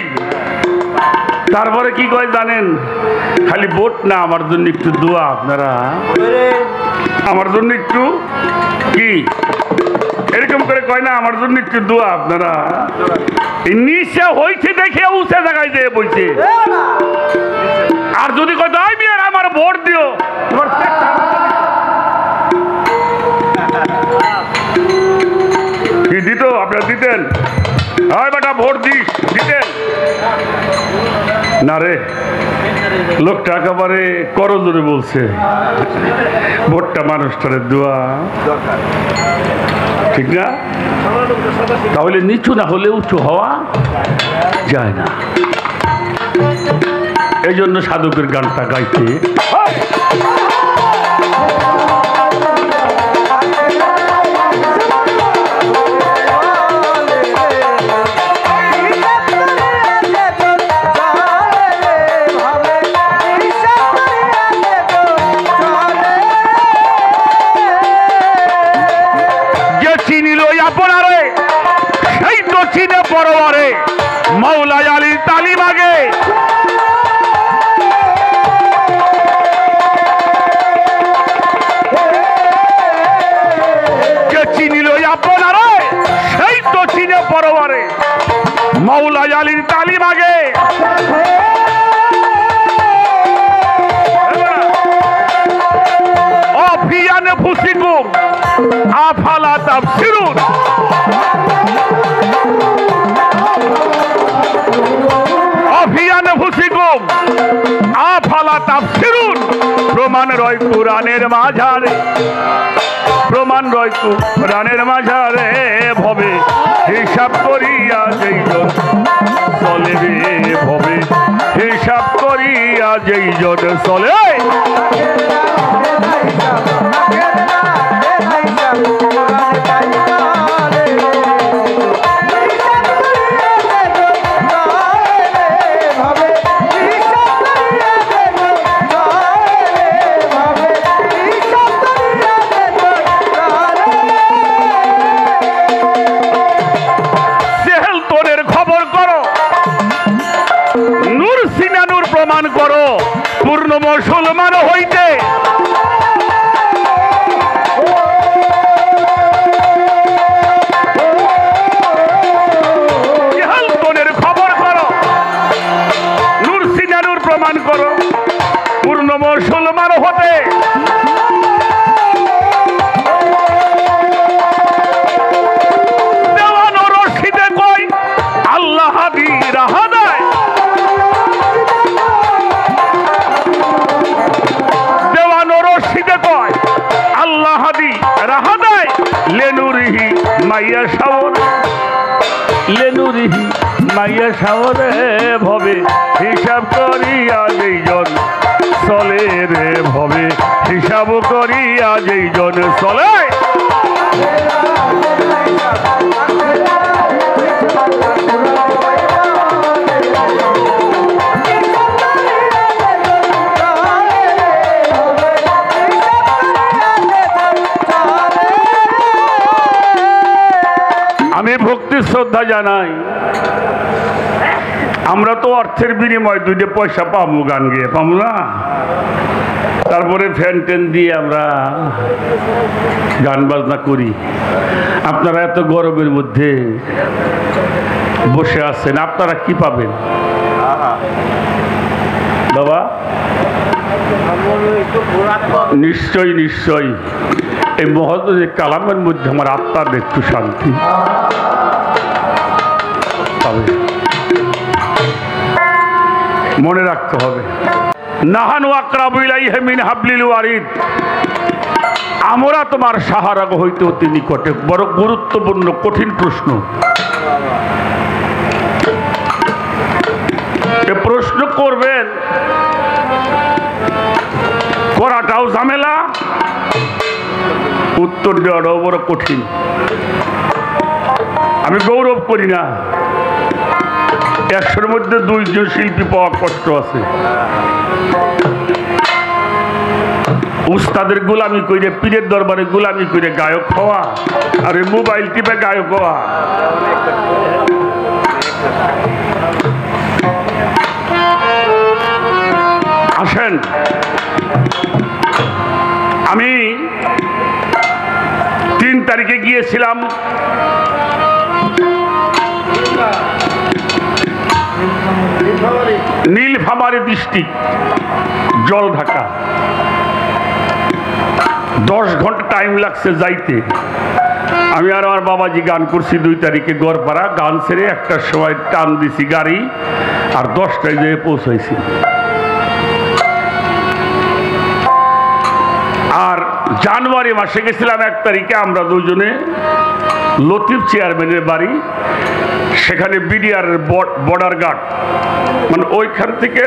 S1: তারপরে কি কয় জানেন? খালি ভোট না, আমার জন্য একটু দোয়া আপনারা, আমার জন্য একটু কি এরকম করে কয় না, আমার জন্য একটু দোয়া আপনারা। নিচে হয়েছে দেখে উঁচে জায়গায় যেয়ে বইছে। আর যদি কয় তাই মিয়ার আমার ভোট দিও, কি দিত? আপনারা দিতেন? হয় বেটা ভোট দিস, দিতেন না রে? লোকটা একেবারে করজোরে বলছে ভোটটা মানুষটারে দোয়া, ঠিক না? তাহলে নিচু না হলে উঁচু হওয়া যায় না। এই জন্য সাধকের গানটা গাইতে মৌলাই আলীর তালিম আগে, কে চিনিল আপনারে সেই তো চিনে পরবারে। মৌলাই আলীর তালিম আগে, অফিয়ানে ফুসিকুম আফালা তাফসিরুন। অফিয়ানে ফুসিকুম আফালা তাফসিরুন। প্রমাণ রয় কুরআনের মাঝারে, প্রমাণ রয় কুরআনের মাঝারে। ভবে হিসাব করিয়া যেইজন চলে রে, ভবে হিসাব করিয়া যেইজন চলে। প্রমাণ করো পূর্ণ মুসলমান হইতে। খবর করো নূর সিনানুর প্রমাণ করো পূর্ণ মুসলমান হতে। দেওয়ানো রশিদে কই আল্লাহ হাদি রাহা দেয়। দেওয়ানো রশিদে কয় আল্লাহ হাদি রাহা দেয়। লেনুরিহি মাইয়া শাওর লেনুরিহি মাইয়া শাওরে ভবে হিসাব করিয়া যেইজন চলে রে ভবে হিসাব করিয়া যেইজন চলে। আমি ভক্তি শ্রদ্ধা জানাই। আমরা তো অর্থের বিনিময় দুইটা পয়সা পাবো গান গিয়ে পাবো না। তারপরে ফ্যান ট্যান দিয়ে আমরা গান বাজনা করি। আপনারা এত গরমের মধ্যে বসে আছেন, আপনারা কি পাবেন বাবা? নিশ্চয়ই নিশ্চয়ই এই মহৎ যে কালামের মধ্যে আমার আত্মার একটু শান্তি পাবে। মনে রাখতে হবে নাহানু আকরাবু ইলাইহি মিন হাবলিল ওয়ারিদ, আমরা তোমার সাহারা হইতে অতি নিকটে। বড় গুরুত্বপূর্ণ কঠিন প্রশ্ন। এ প্রশ্ন করবেন, করাটাও ঝামেলা, উত্তর দেওয়াটাও বড় কঠিন। আমি গৌরব করি না, 100-র মধ্যে 2জন শিল্পী পাওয়া কষ্ট আছে। উস্তাদের গোলামি করে, পীরের দরবারে গোলামি করে গায়ক হওয়া আর মোবাইল টিপে গায়ক হওয়া। আসেন, আমি 3 তারিখে গিয়েছিলাম নীলফামারী ডিস্ট্রিক্ট, জলঢাকা। 10 ঘন্টা টাইম লাগছে যাইতে। আমি আর আমার বাবাজি গান করছি 2 তারিখে গড়পাড়া। গান ছেড়ে 1টার সময় টান দিছি গাড়ি, আর 10টায় যেয়ে পৌঁছাইছি। আর জানুয়ারি মাসে গেছিলাম 1 তারিখে আমরা 2জনে লতিফ চেয়ারম্যানের বাড়ি। সেখানে বিডিআর বর্ডার গার্ড, মানে ওইখান থেকে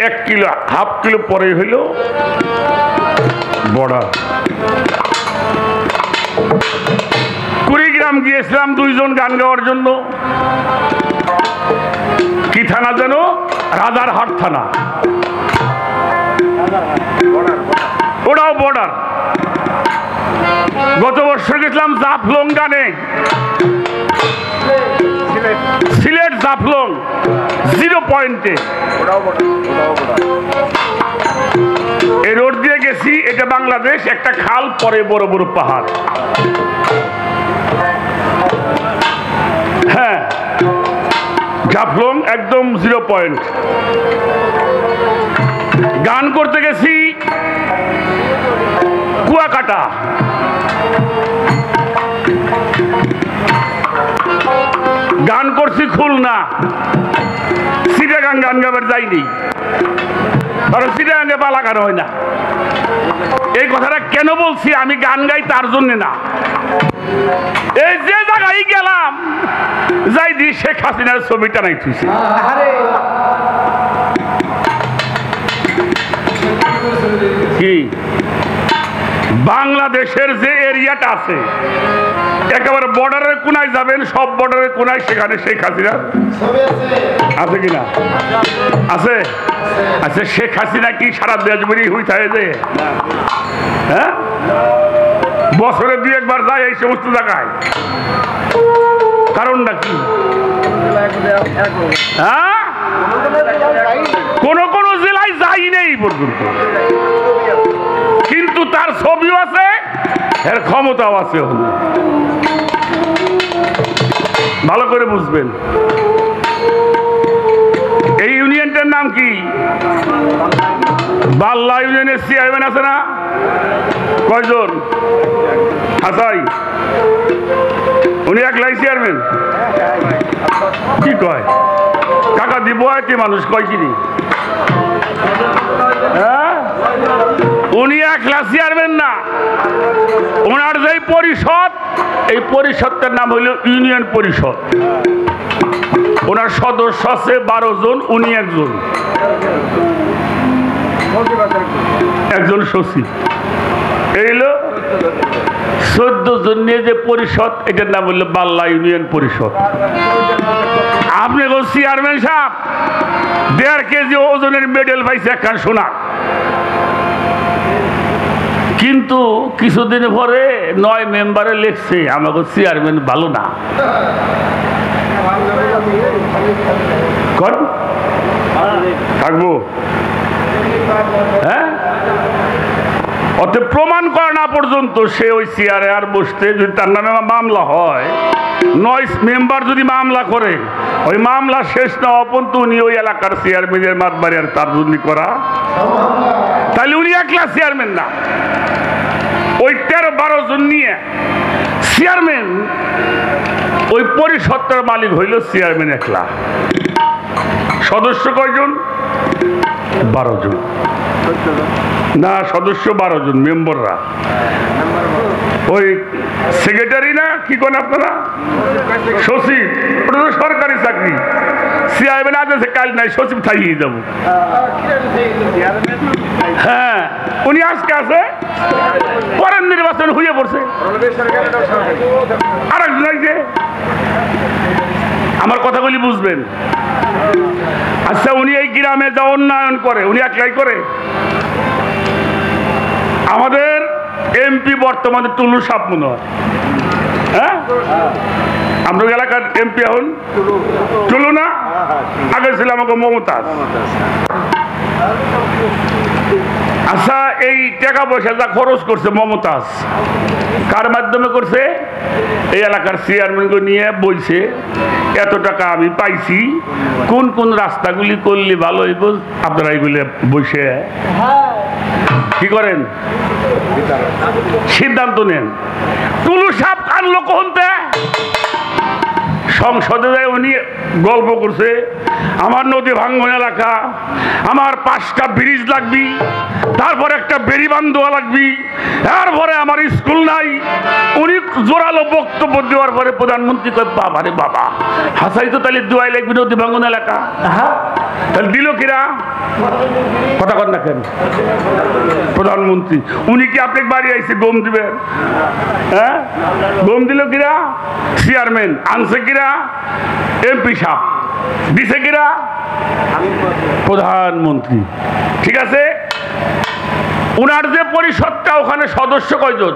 S1: 1 কিলো 1/2 কিলো পরে হইল বর্ডার। কুড়িগ্রাম গিয়েছিলাম 2জন গান গাওয়ার জন্য। কি থানা যেন? রাজারহাট থানা, ওটাও বর্ডার। গত বছর গেছিলাম জাফলং গানে, সিলেট জাফলং 0 পয়েন্টে। এই রোড দিয়ে গেছি, এটা বাংলাদেশ, একটা খাল, পরে বড় বড় পাহাড়। হ্যাঁ, জাফলং একদম 0 পয়েন্ট। গান করতে গেছি কুয়াকাটা, গান করছি খুলনা। চিটাগাং গান গাবার যাইনি, কারণ চিটাগাঙ্গে পালা গান হয় না। এই কথাটা কেন বলছি? আমি গান গাই তার জন্য না। এই যে জায়গায় গেলাম, যাই দি শেখ হাসিনার ছবিটা নাই তুইছি। কি বাংলাদেশের যে এরিয়াটা আছে, একেবারে বর্ডারের কোনায় যাবেন, সব বর্ডারের কোনায় সেখানে শেখ হাসিনা আছে কিনা? আছে। আচ্ছা, শেখ হাসিনা কি সারা দেশবাড়ি হুই থাকে যে? হ্যাঁ, বছরে 2-1 বার যায় এই সমস্ত জায়গায়। কারণটা কি? হ্যাঁ, কোন কোন জেলায় যাই নেই পর্যন্ত, কিন্তু তার ছবিও আছে, এর ক্ষমতাও আছে। ভালো করে বুঝবেন। এই ইউনিয়নটার নাম কি? বাল্লা ইউনিয়নের চেয়ারম্যান আছে না? কয়জন? হাসাই, উনি একলাই চেয়ারম্যান? কি কয় কাকা দিব আইতে মানুষ কয় কিনি? হ্যাঁ, উনি একলা চেয়ারম্যান না, ওনার যে পরিষদ, এই পরিষদটার নাম হইল ইউনিয়ন পরিষদ। ওনার সদস্য আছে 12 জন, উনি একজন সচিব। এই হলো 14 জন নিয়ে যে পরিষদ, এটার নাম হলো বাল্লা ইউনিয়ন পরিষদ। আপনি চেয়ারম্যান সাহেব 1.5 কেজি ওজনের মেডেল পাইছে একখান সোনা, কিন্তু কিছুদিন পরে 9 মেম্বারে লেখছে আমাকে চেয়ারম্যান ভালো না। থাকবো, হ্যাঁ, অতএব প্রমাণ করা না পর্যন্ত সে ওই চেয়ারে আর বসতে, যদি তার নামে মামলা হয়, 9 মেম্বার যদি মামলা করে, ওই মামলা শেষ না হওয়া পর্যন্ত উনি ওই এলাকার চেয়ারম্যানের মাতবাড়ি আর তার জন্য করা, তাহলে উনি একলা চেয়ারম্যান না, ওই 13-12 জন নিয়ে চেয়ারম্যান। ওই পরিষদটার মালিক হইল চেয়ারম্যান একলা। সদস্য কয়জন? 12 জন না, সদস্য 12 জন, মেম্বাররা ওই সেক্রেটারি না, কি করেন আপনারা, সচিব, ওটা তো সরকারি চাকরি। চেয়ারম্যান আজ আছে কাল নাই, সচিব থাকিয়ে যাব। হ্যাঁ, উনি আজকে আছে, পরের নির্বাচন হয়ে পড়ছে আরেকজন আইছে। আমার কথাগুলি বুঝবেন। আচ্ছা, উনি এই গ্রামে যা উন্নয়ন করে, উনি একলাই করে? আমাদের এমপি বর্তমানে টুলু সাপ মনে হয়, হ্যাঁ, আপনার এলাকার এমপি এখন টুলু না, আগে ছিল আমাকে মমতাজ। আচ্ছা, এই টাকা পয়সা যা খরচ করছে মমতাজ, কার মাধ্যমে করছে? এই এলাকার চেয়ারম্যানকে নিয়ে বলছে এত টাকা আমি পাইছি, কোন কোন রাস্তাগুলি করলে ভালো হইব, আপনারা এইগুলি বসে কি করেন, সিদ্ধান্ত নেন। টুলু সাপ আনলো কোনতে? সংসদে যায় উনি গল্প করছে, আমার নদী ভাঙ্গন এলাকা, আমার 5টা ব্রিজ লাগবি, তারপরে একটা বেড়ি বান্ধা লাগবি, তারপরে আমার স্কুল নাই। উনি জোরালো বক্তব্য দেওয়ার পরে প্রধানমন্ত্রী কয় বাবা রে বাবা, হাসাই তো তাহলে দোয়াই লাগবি নদী ভাঙ্গন এলাকা। তাহলে দিল কিরা? কথা কন না কেন? প্রধানমন্ত্রী। উনি কি আপনাকে বাড়ি আইসে গম দিবেন? হ্যাঁ, গম দিল কিরা? চেয়ারম্যান। আনছে কিরা? এমপি সাহেব। দিছে কিরা? প্রধানমন্ত্রী। ঠিক আছে, উনার যে পরিষদটা, ওখানে সদস্য কয়জন?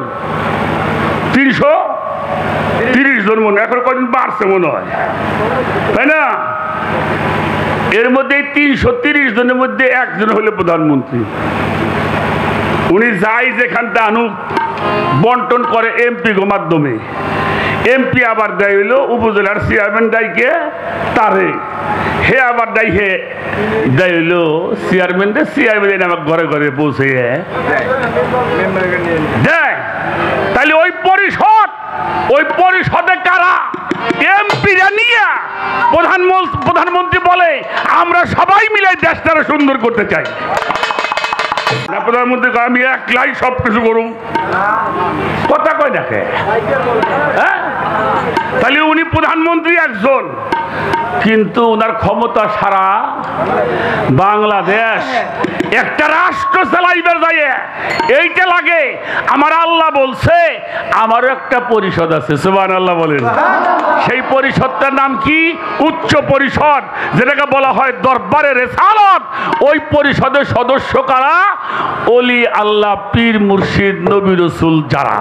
S1: 330 জন মনে হয়, এখন কয়জন বাড়ছে মনে হয়, তাই না? এর মধ্যে 330 জনের মধ্যে একজন হলো প্রধানমন্ত্রী। উনি যাই যেখানটা আনুক বন্টন করে এমপি গো মাধ্যমে। এমপি আবার দেয় হইল উপজেলার চেয়ারম্যান দায়কে তারে, হে আবার দেয় হইল চেয়ারম্যান, চেয়ারম্যান আমার ঘরে ঘরে পৌঁছে দেয়। তাহলে ওই পরিষদে কারা? এমপিরা নিয়ে প্রধানমন্ত্রী বলে আমরা সবাই মিলে দেশটারে সুন্দর করতে চাই। প্রধানমন্ত্রী আমি একলাই সব কিছু করুন, কথা কয় দেখে। হ্যাঁ, তাহলে উনি প্রধানমন্ত্রী একজন, কিন্তু ওনার ক্ষমতা সারা বাংলাদেশ একটা রাষ্ট্র চালাইবার যায় এইটা লাগে। আমার আল্লাহ বলছে আমারও একটা পরিষদ আছে, সুবহানাল্লাহ বলেন। সেই পরিষদটার নাম কি? উচ্চ পরিষদ, যেটাকে বলা হয় দরবারে রেসালত। ওই পরিষদের সদস্য কারা? ওলি আল্লাহ, পীর মুর্শিদ, নবী রাসূল যারা।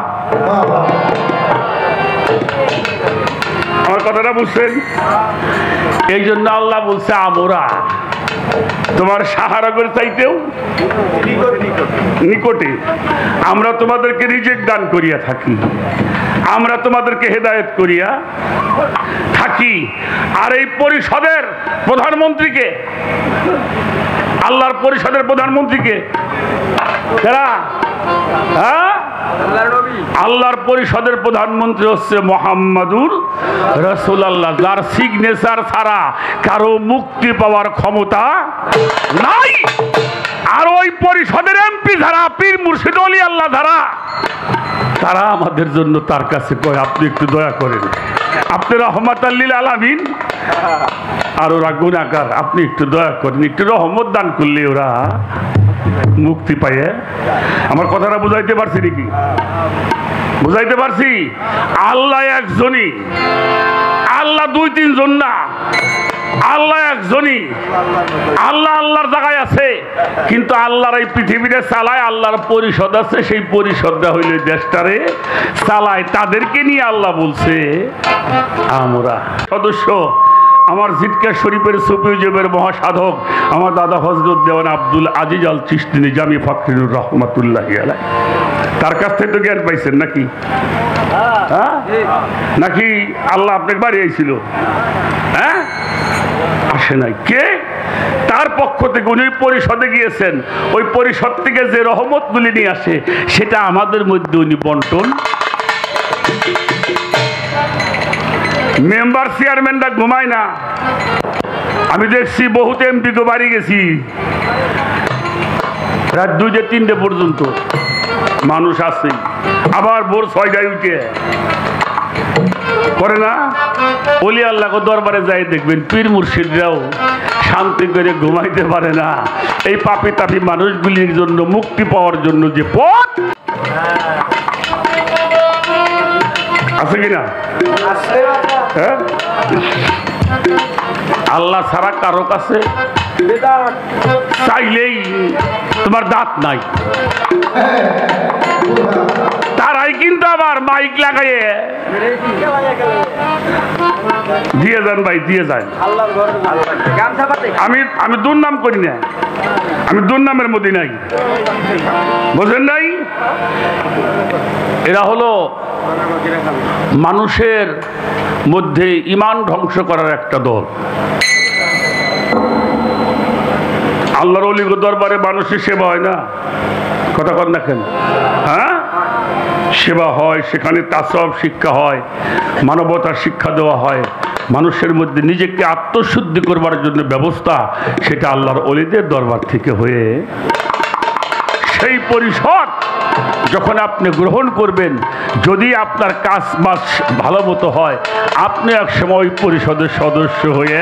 S1: আমার কথাটা বুঝছেন? এই জন্য আল্লাহ বলছে আমরা তোমার সাহারাগের চাইতেও নিকটে। আমরা তোমাদেরকে রিজিক দান করিয়া থাকি, আমরা তোমাদেরকে হেদায়েত করিয়া থাকি। আর এই পরিষদের প্রধানমন্ত্রীকে, আল্লাহর পরিষদের প্রধানমন্ত্রীকে কারা? হ্যাঁ, আল্লাহর পরিষদের প্রধানমন্ত্রী হচ্ছে মুহাম্মাদুর রাসূলুল্লাহ, যার সিগনেচার ছাড়া কারো মুক্তি পাওয়ার ক্ষমতা নাই। আর ওই পরিষদের এমপি যারা, পীর মুর্শিদ ওলি আল্লাহ যারা, তারা আমাদের জন্য তার কাছে কয় আপনি একটু দয়া করেন, আপনি রহমাতাল লিল আলামিন, আর ওরা গুনাহগার, আপনি একটু দয়া করেন, একটু রহমত দান করলে ওরা মুক্তি পায়। আমার কথাটা বুঝাইতে পারছি নাকি? বুঝাইতে পারছি? আল্লাহ একজনই, আল্লাহ দুই তিনজন না, আল্লাহ একজনই। আল্লাহ আল্লাহর জায়গায় আছে, কিন্তু আল্লাহর এই পৃথিবীতে চালায়, আল্লাহর পরিষদ আছে, সেই পরিষদটা হইলে দেশটারে চালায়। তাদেরকে নিয়ে আল্লাহ বলছে আমরা সদস্য। আমার জিটকা শরীফের সুফিজমের মহাসাধক আমার দাদা হযরত দেওয়ান আব্দুল আজিজ আল চিশতি নিজামী ফখরুর রহমাতুল্লাহি আলাইহি, তার কাছ থেকে তো জ্ঞান পাইছেন নাকি? হ্যাঁ, নাকি আল্লাহ আপনাকে বাড়ি আইছিল? হ্যাঁ, আসে নাই। কে? তার পক্ষ থেকে উনি পরিষদে গিয়েছেন, ওই পরিষদ থেকে যে রহমতগুলি নিয়ে আসে সেটা আমাদের মধ্যে উনি বন্টন। মেম্বার চেয়ারম্যানরা ঘুমায় না। আমি দেখছি বহুত এমপিকে বাড়ি গেছি, রাত 2-3 পর্যন্ত মানুষ আছে, আবার ভোর 6টায় উঠে করে না। ওলি আল্লাহকে দরবারে যাই দেখবেন পীর মুর্শিদরাও শান্তি করে ঘুমাইতে পারে না। এই পাপি তাপি মানুষগুলির জন্য মুক্তি পাওয়ার জন্য যে পথ আছে কিনা? হ্যাঁ, আল্লাহ ছাড়া কারো কাছে চাইলেই তোমার দাঁত নাই, তারাই কিন্তু আবার মাইক লাগাইয়ে দিয়ে যান ভাই, দিয়ে যান। আমি দুর্নাম করি না, আমি দুর্নামের মধ্যে নাই, বোঝেন নাই? এরা হলো মানুষের মধ্যে ঈমান ধ্বংস করার একটা দল। আল্লাহর ওলি দরবারে মানুষের সেবা হয় না, কথা কন না কেন? হ্যাঁ, সেবা হয়, সেখানে তাসাউফ শিক্ষা হয়, মানবতার শিক্ষা দেওয়া হয়, মানুষের মধ্যে নিজেকে আত্মশুদ্ধি করবার জন্য ব্যবস্থা, সেটা আল্লাহর ওলিদের দরবার থেকে হয়ে। সেই পরিষদ যখন আপনি গ্রহণ করবেন, যদি আপনার কাজ বাজ ভালো মতো হয়, আপনি এক সময় পরিষদের সদস্য হয়ে